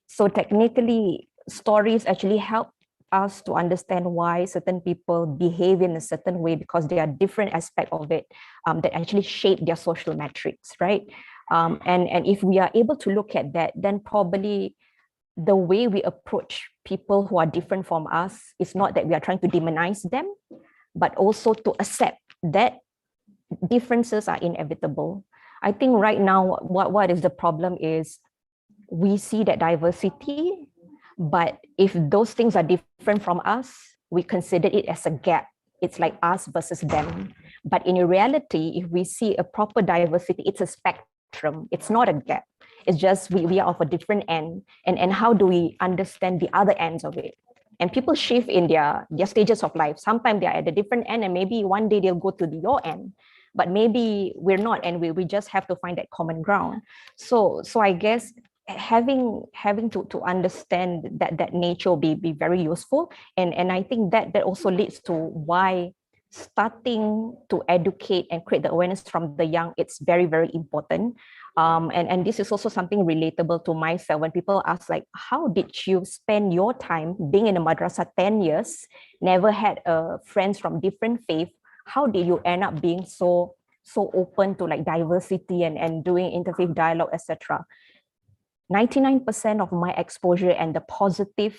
So technically, stories actually help us to understand why certain people behave in a certain way, because there are different aspects of it that actually shape their social metrics, right? And if we are able to look at that, then probably the way we approach people who are different from us is not that we are trying to demonize them, but also to accept that differences are inevitable. I think right now, what is the problem is we see that diversity, but if those things are different from us, we consider it as a gap. It's like us versus them. But in reality, if we see a proper diversity, it's a spectrum. It's not a gap. It's just we are of a different end. And how do we understand the other ends of it? And people shift in their stages of life. Sometimes they're at a different end, and maybe one day they'll go to your end. But maybe we're not, and we just have to find that common ground. So I guess having to understand that nature will be very useful. And I think that also leads to why starting to educate and create the awareness from the young, it's very, very important. And this is also something relatable to myself. When people ask, like, how did you spend your time being in a madrasa 10 years, never had friends from different faith? How did you end up being so open to like diversity and doing interfaith dialogue, etc.? 99% of my exposure and the positive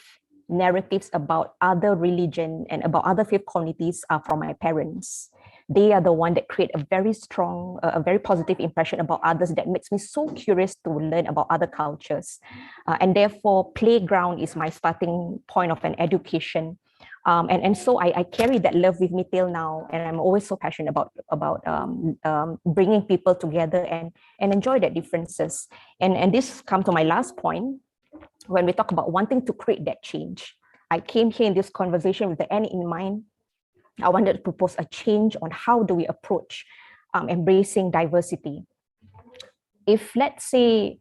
narratives about other religion and about other faith communities are from my parents. They are the one that create a very strong, a very positive impression about others that makes me so curious to learn about other cultures. And therefore, playground is my starting point of an education. And so I carry that love with me till now, and I'm always so passionate about bringing people together and enjoy their differences. And this comes to my last point, when we talk about wanting to create that change. I came here in this conversation with the end in mind. I wanted to propose a change on how do we approach embracing diversity. If let's say,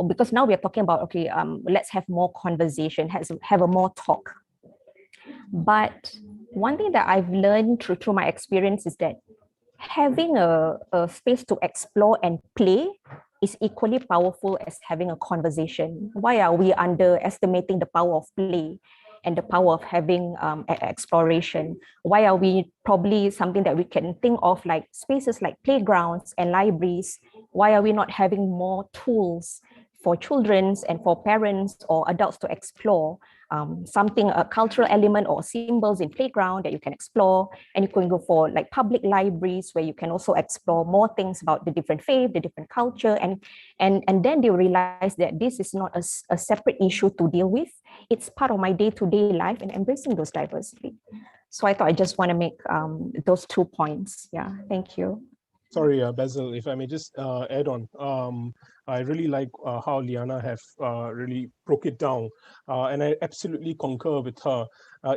because now we are talking about, okay, let's have more conversation, have a more talk. But one thing that I've learned through my experience is that having a space to explore and play is equally powerful as having a conversation. Why are we underestimating the power of play and the power of having exploration? Why are we probably something that we can think of like spaces like playgrounds and libraries? Why are we not having more tools for children and for parents or adults to explore something, a cultural element or symbols in playground that you can explore? And you can go for like public libraries where you can also explore more things about the different faith, the different culture, and then they realize that this is not a separate issue to deal with. It's part of my day-to-day life and embracing those diversity. So I thought I just want to make those 2 points. Yeah, thank you. Sorry, Basil, if I may just add on. I really like how Liyana have really broke it down, and I absolutely concur with her.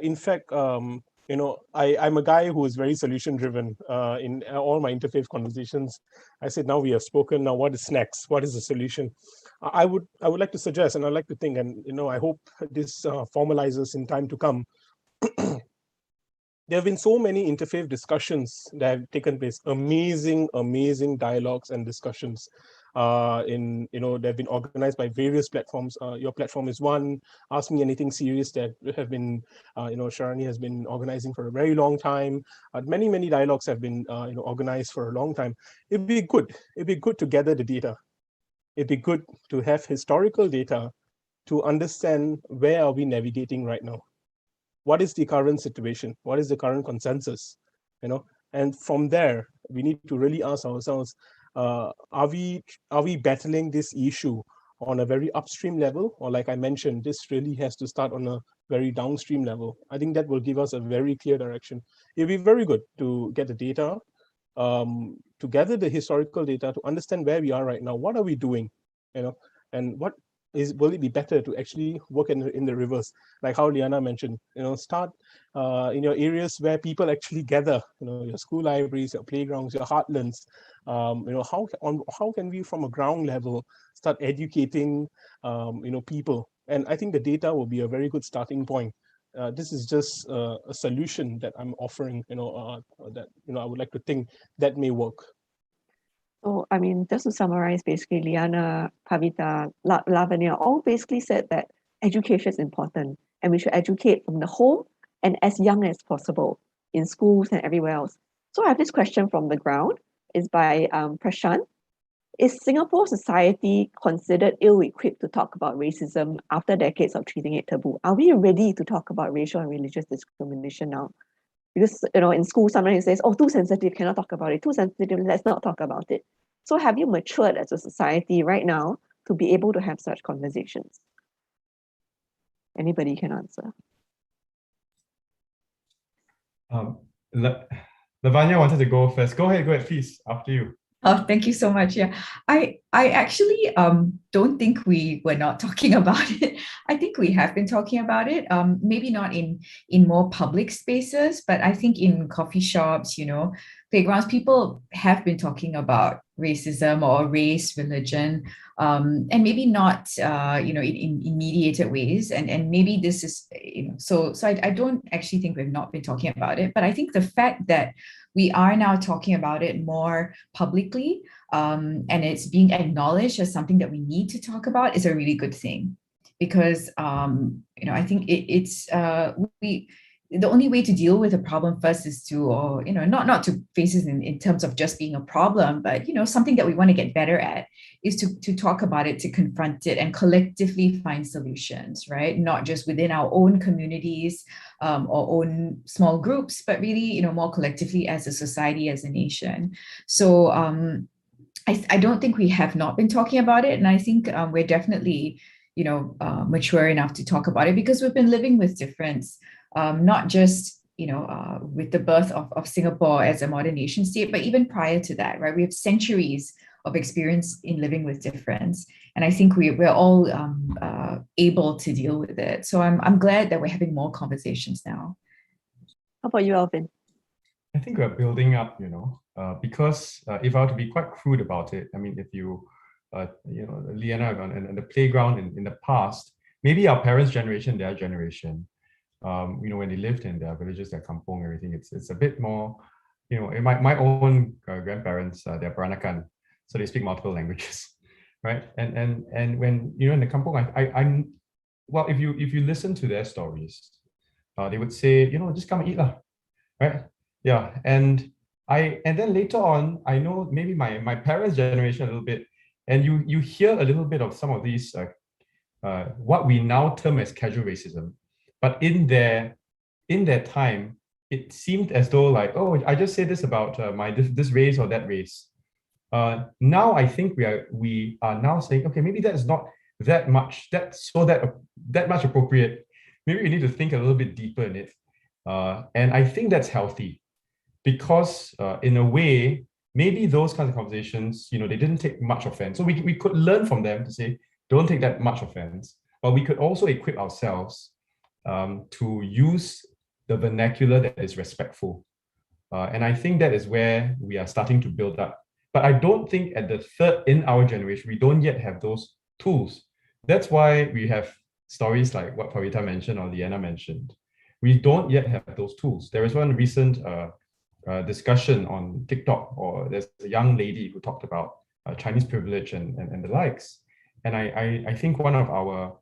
In fact, you know, I'm a guy who is very solution-driven. In all my interfaith conversations, I said, now we have spoken. Now, what is next? What is the solution? I would like to suggest, and I like to think, and you know, I hope this formalizes in time to come. There have been so many interfaith discussions that have taken place, amazing dialogues and discussions. They've been organized by various platforms. Your platform is one. Ask Me Anything Serious that have been, Sharani has been organizing for a very long time. Many dialogues have been, organized for a long time. It'd be good to gather the data. It'd be good to have historical data to understand where are we navigating right now. What is the current situation? What is the current consensus? And from there, we need to really ask ourselves, are we battling this issue on a very upstream level? Or like I mentioned, this really has to start on a very downstream level. I think that will give us a very clear direction. It'll be very good to get the data, to gather the historical data, to understand where we are right now. What are we doing? And what will it be better to actually work in the reverse, like how Liyana mentioned? Start in your areas where people actually gather. Your school libraries, your playgrounds, your heartlands. How can we from a ground level start educating people? And I think the data will be a very good starting point. This is just a solution that I'm offering. That I would like to think that may work. So, I mean, just to summarize, basically, Liyana, Pavita, Laavanya all basically said that education is important and we should educate from the home and as young as possible in schools and everywhere else. So I have this question from the ground. It's by Prashant. Is Singapore society considered ill-equipped to talk about racism after decades of treating it taboo? Are we ready to talk about racial and religious discrimination now? Because in school sometimes it says, oh, too sensitive, cannot talk about it. Too sensitive, let's not talk about it. So have you matured as a society right now to be able to have such conversations? Anybody can answer. Laavanya wanted to go first. Go ahead, please. After you. Oh, thank you so much. Yeah, I actually don't think we were not talking about it. I think we have been talking about it. Maybe not in more public spaces, but I think in coffee shops, playgrounds, people have been talking about racism or race, religion, and maybe not in mediated ways. And maybe this is so I don't actually think we've not been talking about it. But I think the fact that we are now talking about it more publicly, and it's being acknowledged as something that we need to talk about is a really good thing, because I think the only way to deal with a problem first is to, not to face it in terms of just being a problem, but something that we want to get better at is to talk about it, to confront it, and collectively find solutions, right? Not just within our own communities or own small groups, but really, more collectively as a society, as a nation. So I don't think we have not been talking about it, and I think we're definitely, mature enough to talk about it because we've been living with difference. Not just, with the birth of Singapore as a modern nation state, but even prior to that, right? We have centuries of experience in living with difference. And I think we're all able to deal with it. So I'm glad that we're having more conversations now. How about you, Alvin? I think we're building up, because if I were to be quite crude about it, I mean, if you, Liyana and the playground in the past, maybe our parents' generation, their generation, when they lived in their villages, their kampong, everything, it's a bit more, my own grandparents, they're Peranakan, so they speak multiple languages, right? And when in the kampong, well, if you listen to their stories, they would say, just come and eat lah, right? Yeah, and then later on, I know maybe my parents' generation a little bit, and you hear a little bit of some of these what we now term as casual racism. But in their time, it seemed as though like, oh, I just say this about this race or that race. Now I think we are now saying, okay, maybe that's not that much appropriate. Maybe we need to think a little bit deeper in it, and I think that's healthy, because in a way, maybe those kinds of conversations, they didn't take much offense. So we could learn from them to say, don't take that much offense, but we could also equip ourselves to use the vernacular that is respectful. And I think that is where we are starting to build up. But I don't think in our generation, we don't yet have those tools. That's why we have stories like what Pavita mentioned or Liyana mentioned. We don't yet have those tools. There was one recent discussion on TikTok, or there's a young lady who talked about Chinese privilege and the likes. And I think one of our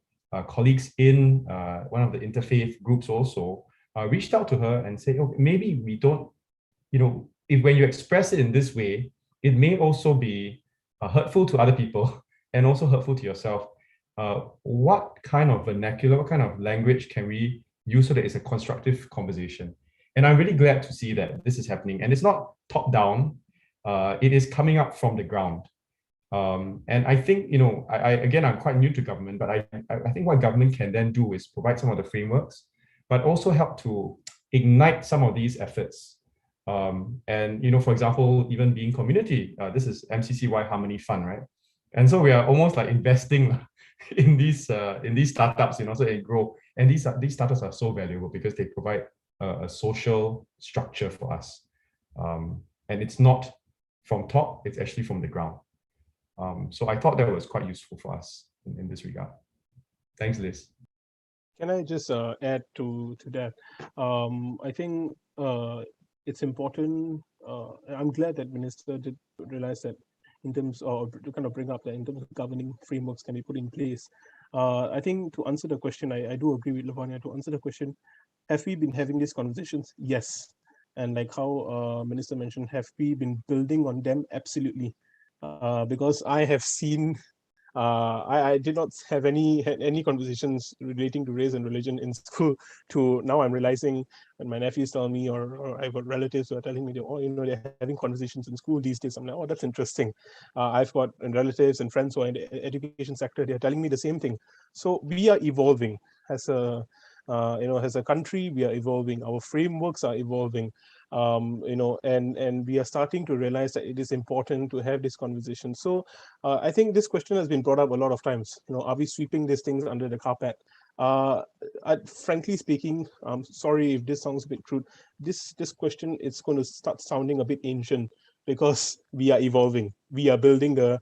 colleagues in one of the interfaith groups also reached out to her and said, oh, maybe we don't, if when you express it in this way, it may also be hurtful to other people and also hurtful to yourself. What kind of vernacular, what kind of language can we use so that it's a constructive conversation? And I'm really glad to see that this is happening. And it's not top down, it is coming up from the ground. And I think, again, I'm quite new to government, but I think what government can then do is provide some of the frameworks, but also help to ignite some of these efforts. And, for example, even being community, this is MCCY Harmony Fund, right? And so we are almost like investing in these startups, so they grow. And these startups are so valuable because they provide a social structure for us. And it's not from top, it's actually from the ground. So I thought that was quite useful for us in this regard. Thanks, Liz. Can I just add to that? I think it's important. I'm glad that Minister did realize that in terms of, to kind of bring up that in terms of governing frameworks can be put in place. I think to answer the question, I do agree with Laavanya. To answer the question, have we been having these conversations? Yes. And like how Minister mentioned, have we been building on them? Absolutely. Because I have seen, I did not have any conversations relating to race and religion in school, to now I'm realizing when my nephews tell me, or I've got relatives who are telling me, oh, they're having conversations in school these days. I'm like, oh, that's interesting. I've got relatives and friends who are in the education sector, they're telling me the same thing. So we are evolving as a, as a country, we are evolving, our frameworks are evolving. And we are starting to realize that it is important to have this conversation. So I think this question has been brought up a lot of times. Are we sweeping these things under the carpet? Frankly speaking, I'm sorry if this sounds a bit crude. This question, it's going to start sounding a bit ancient because we are evolving. We are building the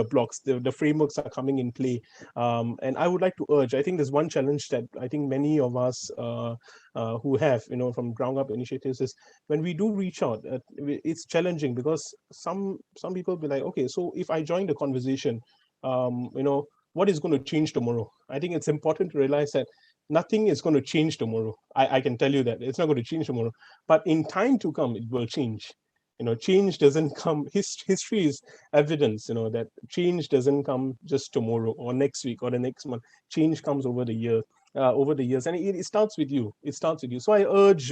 blocks. The frameworks are coming in play. And I would like to urge, I think there's one challenge that I think many of us who have, from ground up initiatives is when we do reach out, it's challenging because some people be like, okay, so if I join the conversation, what is going to change tomorrow? I think it's important to realize that nothing is going to change tomorrow. I can tell you that it's not going to change tomorrow, but in time to come, it will change. Change doesn't come, history is evidence, that change doesn't come just tomorrow or next week or the next month. Change comes over the years, and it starts with you. It starts with you. So I urge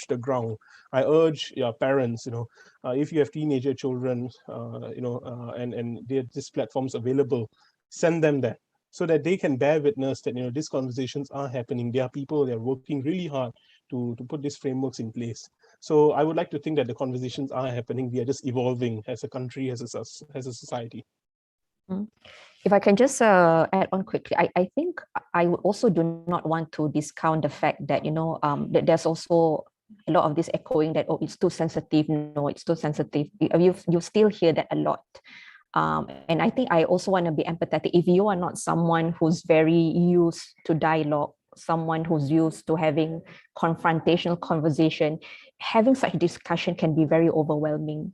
the ground. I urge your parents, if you have teenager children, and these platforms available, send them there so that they can bear witness that, these conversations are happening. There are people, they're working really hard to put these frameworks in place. So I would like to think that the conversations are happening. We are just evolving as a country, as a society. If I can just add on quickly, I think I would also do not want to discount the fact that, that there's also a lot of this echoing that, oh, it's too sensitive. No, it's too sensitive. You still hear that a lot. And I think I also want to be empathetic. If you are not someone who's very used to dialogue, someone who's used to having confrontational conversation, having such discussion can be very overwhelming.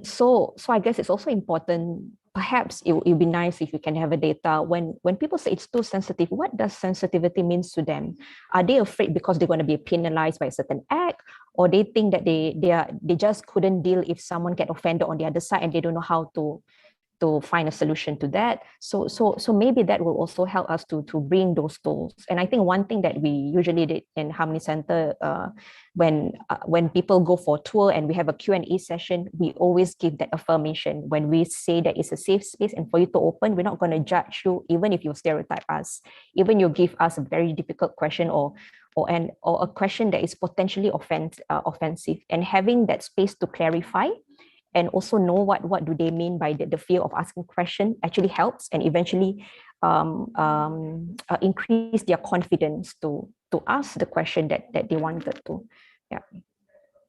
So I guess it's also important, perhaps it would be nice if you can have a data when people say it's too sensitive, what does sensitivity means to them? Are they afraid because they're going to be penalized by a certain act, or they think that they just couldn't deal if someone get offended on the other side and they don't know how to find a solution to that? So maybe that will also help us to bring those tools. And I think one thing that we usually did in Harmony Center, when people go for a tour and we have a Q&A session, we always give that affirmation. When we say that it's a safe space and for you to open, we're not going to judge you, even if you stereotype us, even you give us a very difficult question or a question that is potentially offensive, and having that space to clarify and also know what do they mean by the fear of asking question actually helps, and eventually increase their confidence to ask the question that they wanted to. Yeah.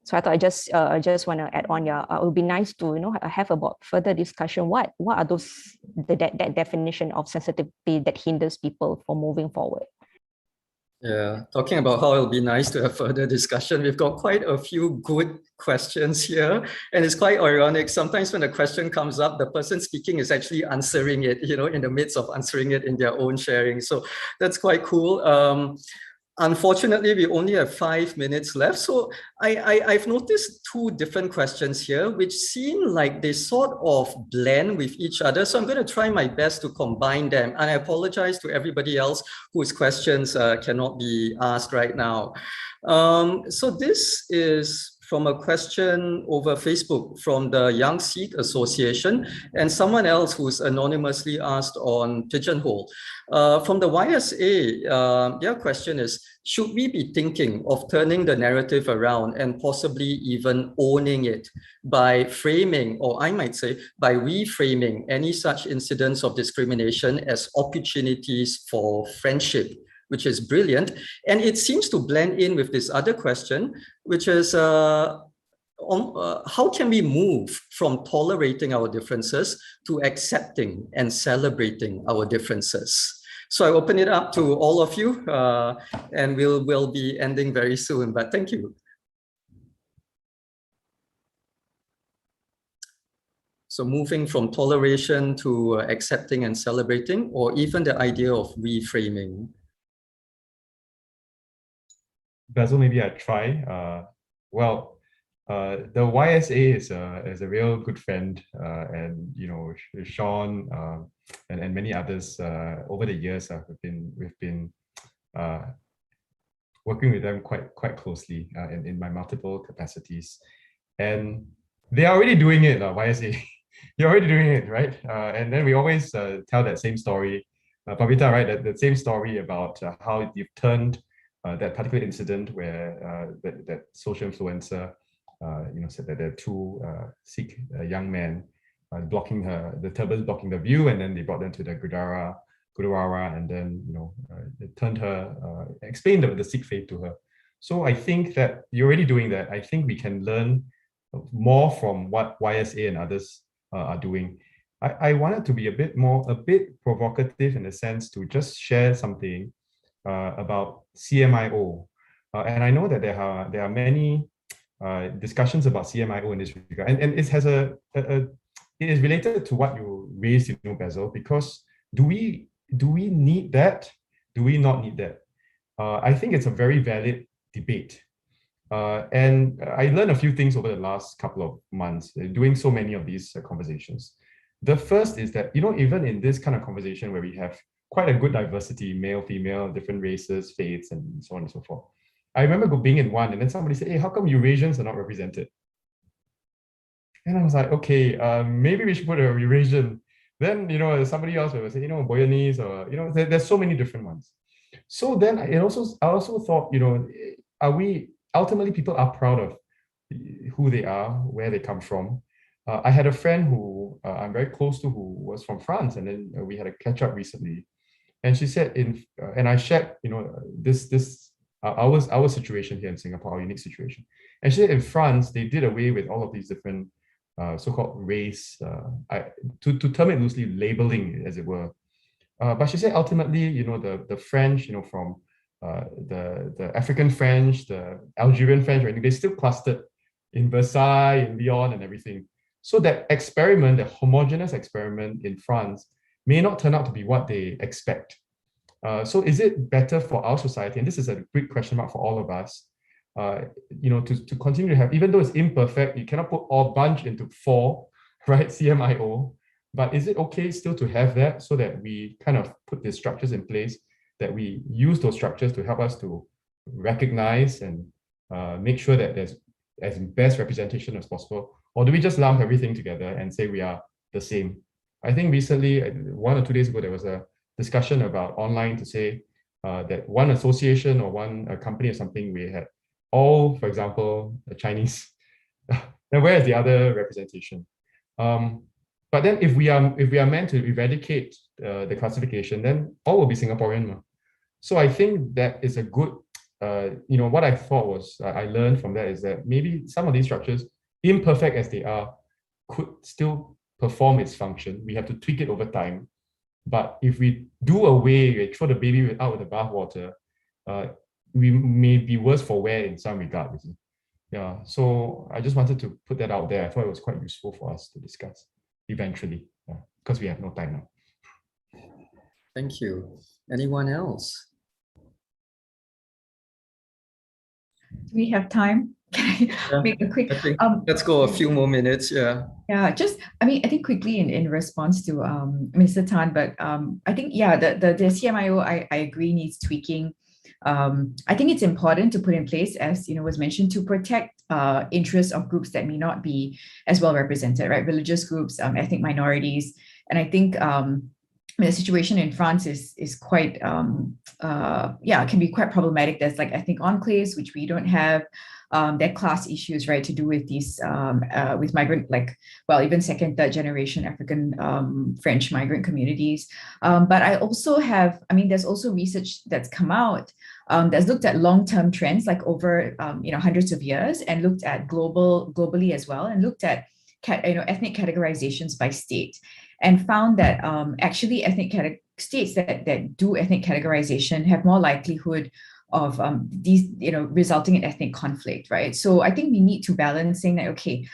So I thought I just want to add on. Yeah, it would be nice to have about further discussion. What are those that definition of sensitivity that hinders people from moving forward? Yeah, talking about how it'll be nice to have further discussion, we've got quite a few good questions here, and it's quite ironic. Sometimes when a question comes up, the person speaking is actually answering it, in the midst of answering it in their own sharing. So that's quite cool. Unfortunately, we only have 5 minutes left. So I've noticed 2 different questions here, which seem like they sort of blend with each other. So I'm going to try my best to combine them. And I apologize to everybody else whose questions cannot be asked right now. So this is from a question over Facebook from the Young Sikh Association and someone else who's anonymously asked on Pigeonhole. From the YSA, their question is, should we be thinking of turning the narrative around and possibly even owning it by framing, or I might say, by reframing any such incidents of discrimination as opportunities for friendship, which is brilliant. And it seems to blend in with this other question, which is, how can we move from tolerating our differences to accepting and celebrating our differences? So I open it up to all of you, and we'll be ending very soon, but thank you. So moving from toleration to accepting and celebrating, or even the idea of reframing. Basil, maybe I try. The YSA is a real good friend, and Sean and many others over the years we've been working with them quite closely in my multiple capacities, and they are already doing it. YSA, you're already doing it, right? And then we always tell that same story, Pavita, right? That same story about how you've turned that particular incident where that social influencer said that there are two Sikh young men blocking the turbans blocking the view, and then they brought them to the Gurdwara, and then they turned her, explained the Sikh faith to her. So I think that you're already doing that. I think we can learn more from what YSA and others are doing. I wanted to be a bit provocative in the sense to just share something about CMIO, and I know that there are many discussions about CMIO in this regard, and it has it is related to what you raised, Basil, because do we need that? Do we not need that? I think it's a very valid debate, and I learned a few things over the last couple of months doing so many of these conversations. The first is that even in this kind of conversation where we have quite a good diversity, male, female, different races, faiths, and so on and so forth. I remember being in one, and then somebody said, "Hey, how come Eurasians are not represented?" And I was like, "Okay, maybe we should put a Eurasian." Then somebody else would say, Boyanese, or there's so many different ones. So then I also thought, are we ultimately people are proud of who they are, where they come from. I had a friend who I'm very close to who was from France, and then we had a catch up recently. And she said, and I shared, our situation here in Singapore, our unique situation. And she said in France, they did away with all of these different so-called race, to term it loosely, labeling, as it were. But she said ultimately, the French, from the African French, the Algerian French, right, they still clustered in Versailles, in Lyon, and everything. So that experiment, the homogeneous experiment in France, may not turn out to be what they expect. So is it better for our society, and this is a big question mark for all of us, to continue to have, even though it's imperfect, you cannot put all bunch into 4, right, CMIO, but is it okay still to have that so that we kind of put these structures in place, that we use those structures to help us to recognize and make sure that there's as best representation as possible? Or do we just lump everything together and say we are the same? I think recently, 1 or 2 days ago, there was a discussion about online to say that one association or one company or something, we had all, for example, the Chinese. Then where is the other representation? But then if we are meant to eradicate the classification, then all will be Singaporean. So I think that is a good, what I thought was, I learned from that is that maybe some of these structures, imperfect as they are, could still perform its function. We have to tweak it over time. But if we do away, we throw the baby out with the bathwater, we may be worse for wear in some regard. Yeah, so I just wanted to put that out there. I thought it was quite useful for us to discuss eventually, because we have no time now. Thank you. Anyone else? Do we have time? Can I make a quick? Let's go a few more minutes. Yeah. Yeah, I think quickly in response to Mr. Tan, but I think, the CMIO, I agree, needs tweaking. I think it's important to put in place, as was mentioned, to protect interests of groups that may not be as well represented, right? Religious groups, ethnic minorities, and I think the situation in France is quite can be quite problematic. There's like ethnic enclaves, which we don't have. There are class issues, right, to do with these with migrant, even second, third generation African French migrant communities. But I also have, there's also research that's come out that's looked at long-term trends, like over hundreds of years, and looked at globally as well, and looked at ethnic categorizations by state, and found that actually states that do ethnic categorization have more likelihood of these, resulting in ethnic conflict, right? So I think we need to balance saying that, okay,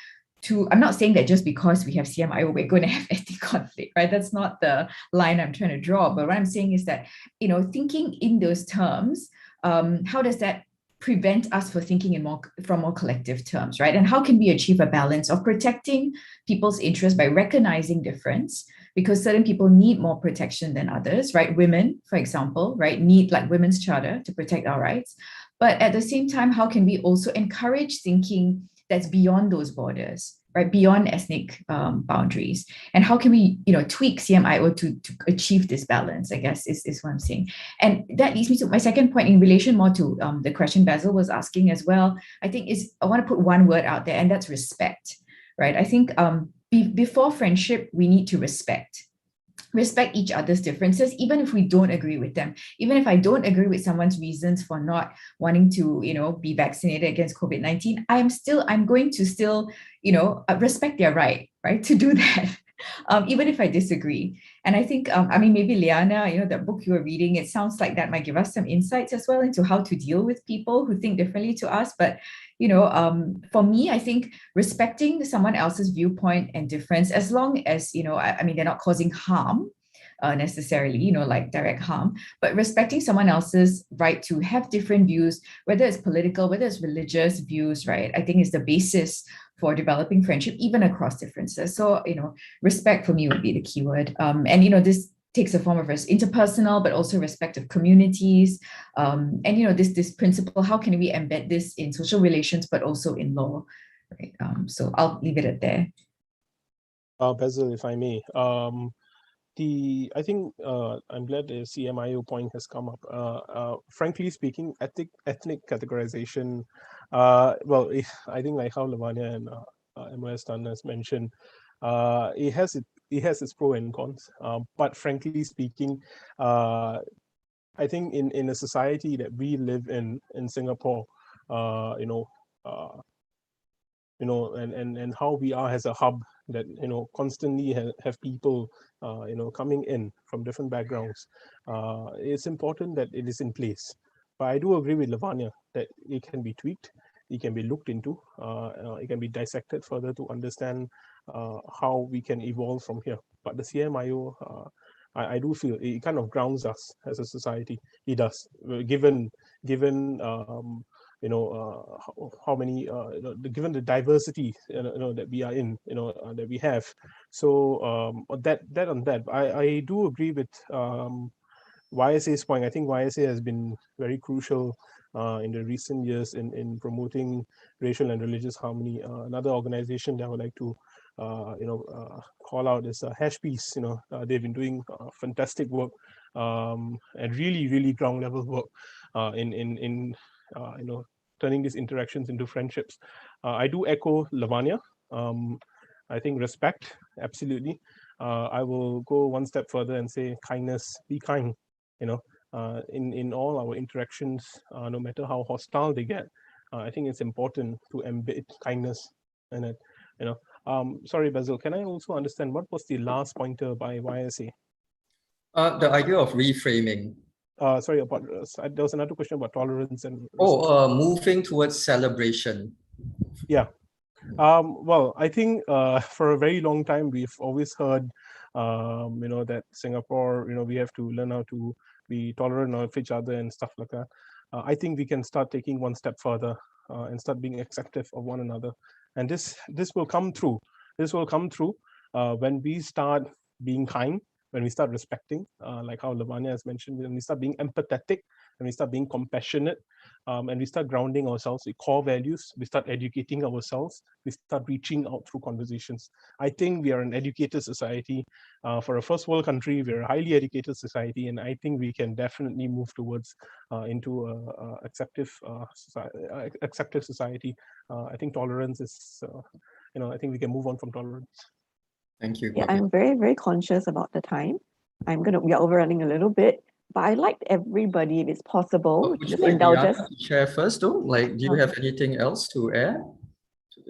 I'm not saying that just because we have CMIO, we're going to have ethnic conflict, right? That's not the line I'm trying to draw. But what I'm saying is that, thinking in those terms, how does that prevent us from thinking from more collective terms, right? And how can we achieve a balance of protecting people's interests by recognizing difference, because certain people need more protection than others, right? Women, for example, right, need like women's charter to protect our rights. But at the same time, how can we also encourage thinking that's beyond those borders, right, beyond ethnic boundaries? And how can we, tweak CMIO to achieve this balance, I guess, is what I'm saying. And that leads me to my second point in relation more to the question Basil was asking as well. I think I want to put one word out there, and that's respect, right? I think before friendship, we need to respect each other's differences, even if we don't agree with them. Even if I don't agree with someone's reasons for not wanting to, be vaccinated against COVID-19, I'm going to still, respect their right to do that. Even if I disagree. And I think, maybe Liyana, that book you were reading, it sounds like that might give us some insights as well into how to deal with people who think differently to us. But, for me, I think respecting someone else's viewpoint and difference, as long as, they're not causing harm necessarily, like direct harm, but respecting someone else's right to have different views, whether it's political, whether it's religious views, right, I think is the basis for developing friendship, even across differences. So, respect for me would be the key word. And, this takes a form of interpersonal, but also respect of communities. And, this principle, how can we embed this in social relations, but also in law, right? So I'll leave it at there. Basil, if I may. I think I'm glad the CMIO point has come up. Frankly speaking, ethnic categorization, I think like how Laavanya and MOS Tan has mentioned, it has its pros and cons. But frankly speaking, I think in a society that we live in Singapore, and how we are as a hub that constantly have people coming in from different backgrounds. It's important that it is in place. But I do agree with Laavanya that it can be tweaked, it can be looked into, it can be dissected further to understand how we can evolve from here. But the CMIO, I do feel it kind of grounds us as a society. It does, given how many given the diversity that we are in, that we have. So I do agree with YSA's point. I think YSA has been very crucial in the recent years in promoting racial and religious harmony. Another organization that I would like to call out is Hashpiece. They've been doing fantastic work and really ground level work in turning these interactions into friendships. I do echo Laavanya. I think respect, absolutely. I will go one step further and say kindness, be kind, in all our interactions, no matter how hostile they get. I think it's important to embed kindness in it, Sorry, Basil, can I also understand what was the last pointer by YSA? The idea of reframing. Sorry, about there was another question about tolerance and moving towards celebration. Yeah. Well, I think for a very long time we've always heard, that Singapore, we have to learn how to be tolerant of each other and stuff like that. I think we can start taking one step further and start being accepting of one another, and this will come through. This will come through when we start being kind when we start respecting, like how Laavanya has mentioned, when we start being empathetic, when we start being compassionate, and we start grounding ourselves with core values, we start educating ourselves, we start reaching out through conversations. I think we are an educated society. For a first world country, we're a highly educated society, and I think we can definitely move towards into a acceptive society. I think tolerance is, I think we can move on from tolerance. Thank you. Yeah, I'm very, very conscious about the time. We are overrunning a little bit, but I like everybody, if it's possible, Would just you like indulge us. Liyana to share first though? Like, do you have anything else to add?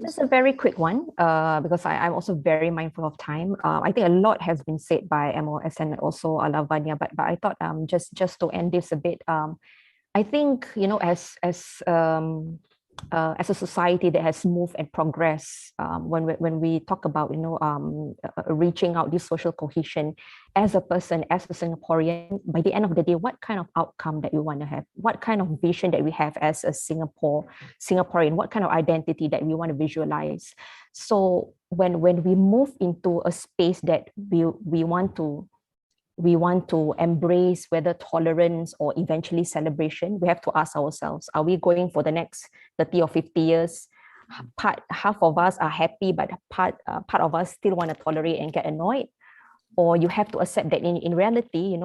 Just a very quick one, because I'm also very mindful of time. I think a lot has been said by MOS and also Laavanya, but I thought just to end this a bit, I think, as a society that has moved and progressed, when we talk about reaching out this social cohesion, as a person, as a Singaporean, by the end of the day, what kind of outcome that we want to have, what kind of vision that we have as a Singaporean, what kind of identity that we want to visualize. So when we move into a space that we want to embrace, whether tolerance or eventually celebration, we have to ask ourselves, are we going for the next 30 or 50 years? Half of us are happy, but part of us still want to tolerate and get annoyed. Or you have to accept that in reality,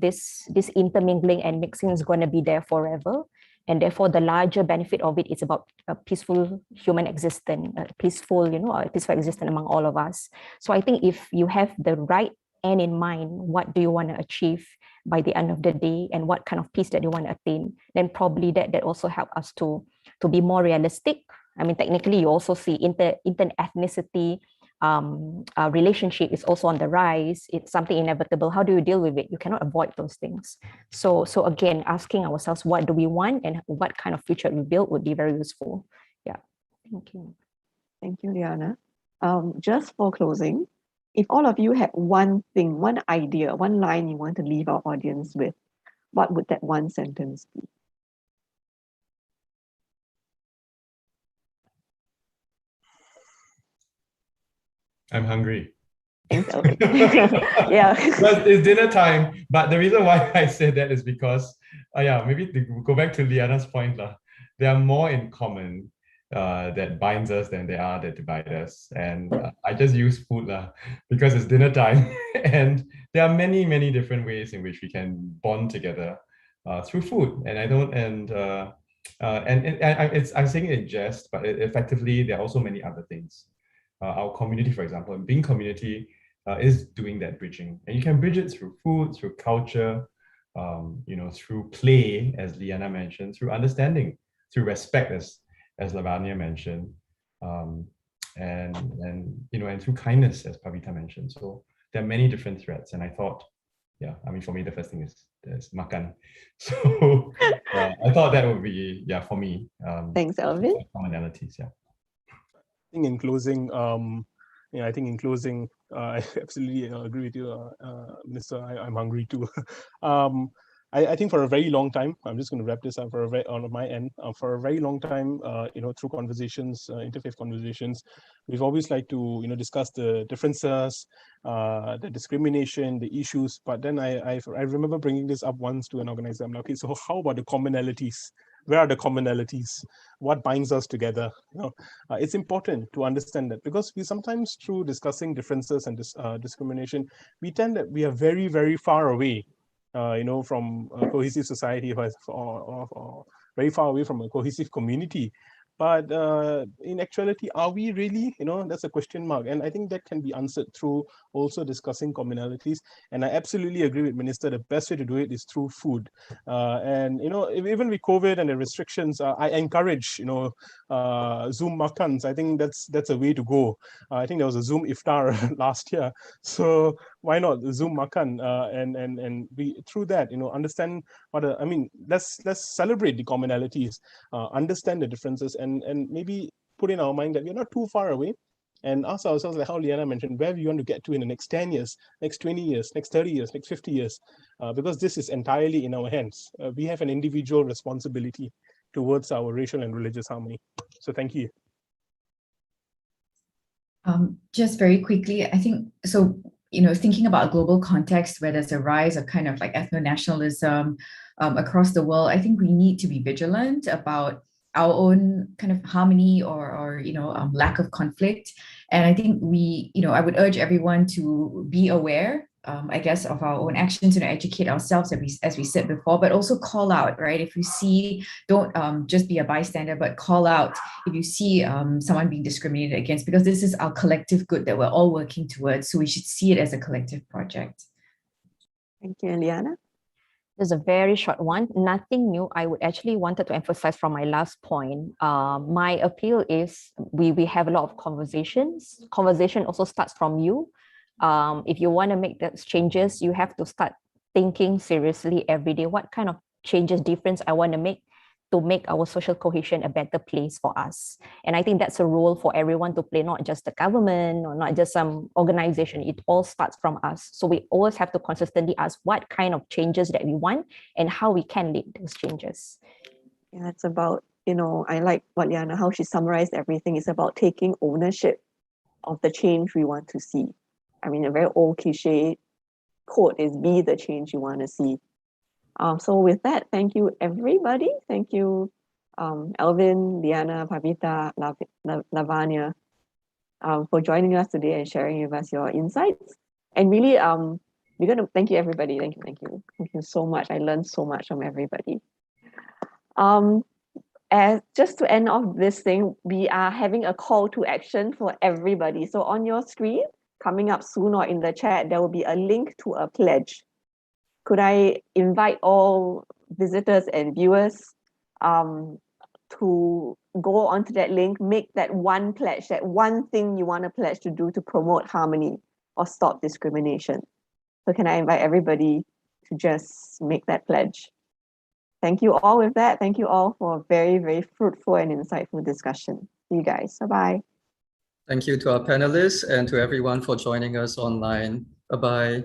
this intermingling and mixing is going to be there forever. And therefore, the larger benefit of it is about a peaceful human existence, peaceful existence among all of us. So I think if you have the right end in mind, what do you want to achieve by the end of the day, and what kind of peace that you want to attain, then probably that also help us to be more realistic. I mean, technically, you also see inter-ethnicity relationship is also on the rise. It's something inevitable. How do you deal with it? You cannot avoid those things. So again, asking ourselves, what do we want and what kind of future we build would be very useful. Yeah, thank you. Thank you, Liyana. Just for closing, if all of you had one thing, one idea, one line you want to leave our audience with, what would that one sentence be? I'm hungry. Thanks, Alvin. Yeah. But it's dinner time. But the reason why I said that is because, maybe to go back to Liyana's point, there are more in common that binds us than there are that divide us. And I just use food because it's dinner time. And there are many, many different ways in which we can bond together through food. And I'm saying it in jest, but effectively, there are also many other things. Our community, for example, being community is doing that bridging. And you can bridge it through food, through culture, through play, as Liyana mentioned, through understanding, through respect, as Laavanya mentioned, and through kindness, as Pavita mentioned. So there are many different threads. And I thought, for me, the first thing is makan. So I thought that would be, for me. Thanks, Alvin. Commonalities, I think in closing, I absolutely agree with you, Minister. I'm hungry too. I think for a very long time, I'm just going to wrap this up on my end. For a very long time, through conversations, interfaith conversations, we've always liked to, discuss the differences, the discrimination, the issues. But then I remember bringing this up once to an organizer. I'm like, okay, so how about the commonalities? Where are the commonalities? What binds us together? It's important to understand that, because we sometimes, through discussing differences and discrimination, we tend that we are very, very far away, from a cohesive society, or very far away from a cohesive community. But in actuality, are we really? That's a question mark. And I think that can be answered through also discussing commonalities. And I absolutely agree with Minister. The best way to do it is through food. And even with COVID and the restrictions, I encourage Zoom makans. I think that's a way to go. I think there was a Zoom iftar last year. So why not Zoom makan? And we through that understand let's celebrate the commonalities, understand the differences, and maybe put in our mind that we're not too far away, and ask ourselves, like how Liyana mentioned, where we want to get to in the next 10 years, next 20 years, next 30 years, next 50 years, because this is entirely in our hands. We have an individual responsibility towards our racial and religious harmony. So thank you. Just very quickly, I think, so thinking about a global context where there's a rise of kind of like ethno-nationalism across the world, I think we need to be vigilant about our own kind of harmony or lack of conflict. And I think I would urge everyone to be aware, I guess, of our own actions and educate ourselves as we said before, but also call out, right? If you see, don't just be a bystander, but call out if you see someone being discriminated against, because this is our collective good that we're all working towards. So we should see it as a collective project. Thank you, Liyana. There's a very short one. Nothing new. I would actually wanted to emphasize from my last point. My appeal is we have a lot of conversations. Conversation also starts from you. If you want to make those changes, you have to start thinking seriously every day. What kind of changes, difference I want to make our social cohesion a better place for us. And I think that's a role for everyone to play, not just the government or not just some organization. It all starts from us. So we always have to consistently ask what kind of changes that we want and how we can lead those changes. Yeah, it's about, I like what Liyana, how she summarized everything. It's about taking ownership of the change we want to see. I mean, a very old cliche quote is be the change you want to see. So with that, thank you, everybody. Thank you, Alvin, Liyana, Pavita, Laavanya, for joining us today and sharing with us your insights. And really, we're going to thank you, everybody. Thank you. Thank you so much. I learned so much from everybody. As just to end off this thing, we are having a call to action for everybody. So on your screen, coming up soon or in the chat, there will be a link to a pledge. Could I invite all visitors and viewers to go onto that link, make that one pledge, that one thing you want to pledge to do to promote harmony or stop discrimination. So can I invite everybody to just make that pledge? Thank you all with that. Thank you all for a very, very fruitful and insightful discussion. See you guys. Bye-bye. Thank you to our panelists and to everyone for joining us online. Bye-bye.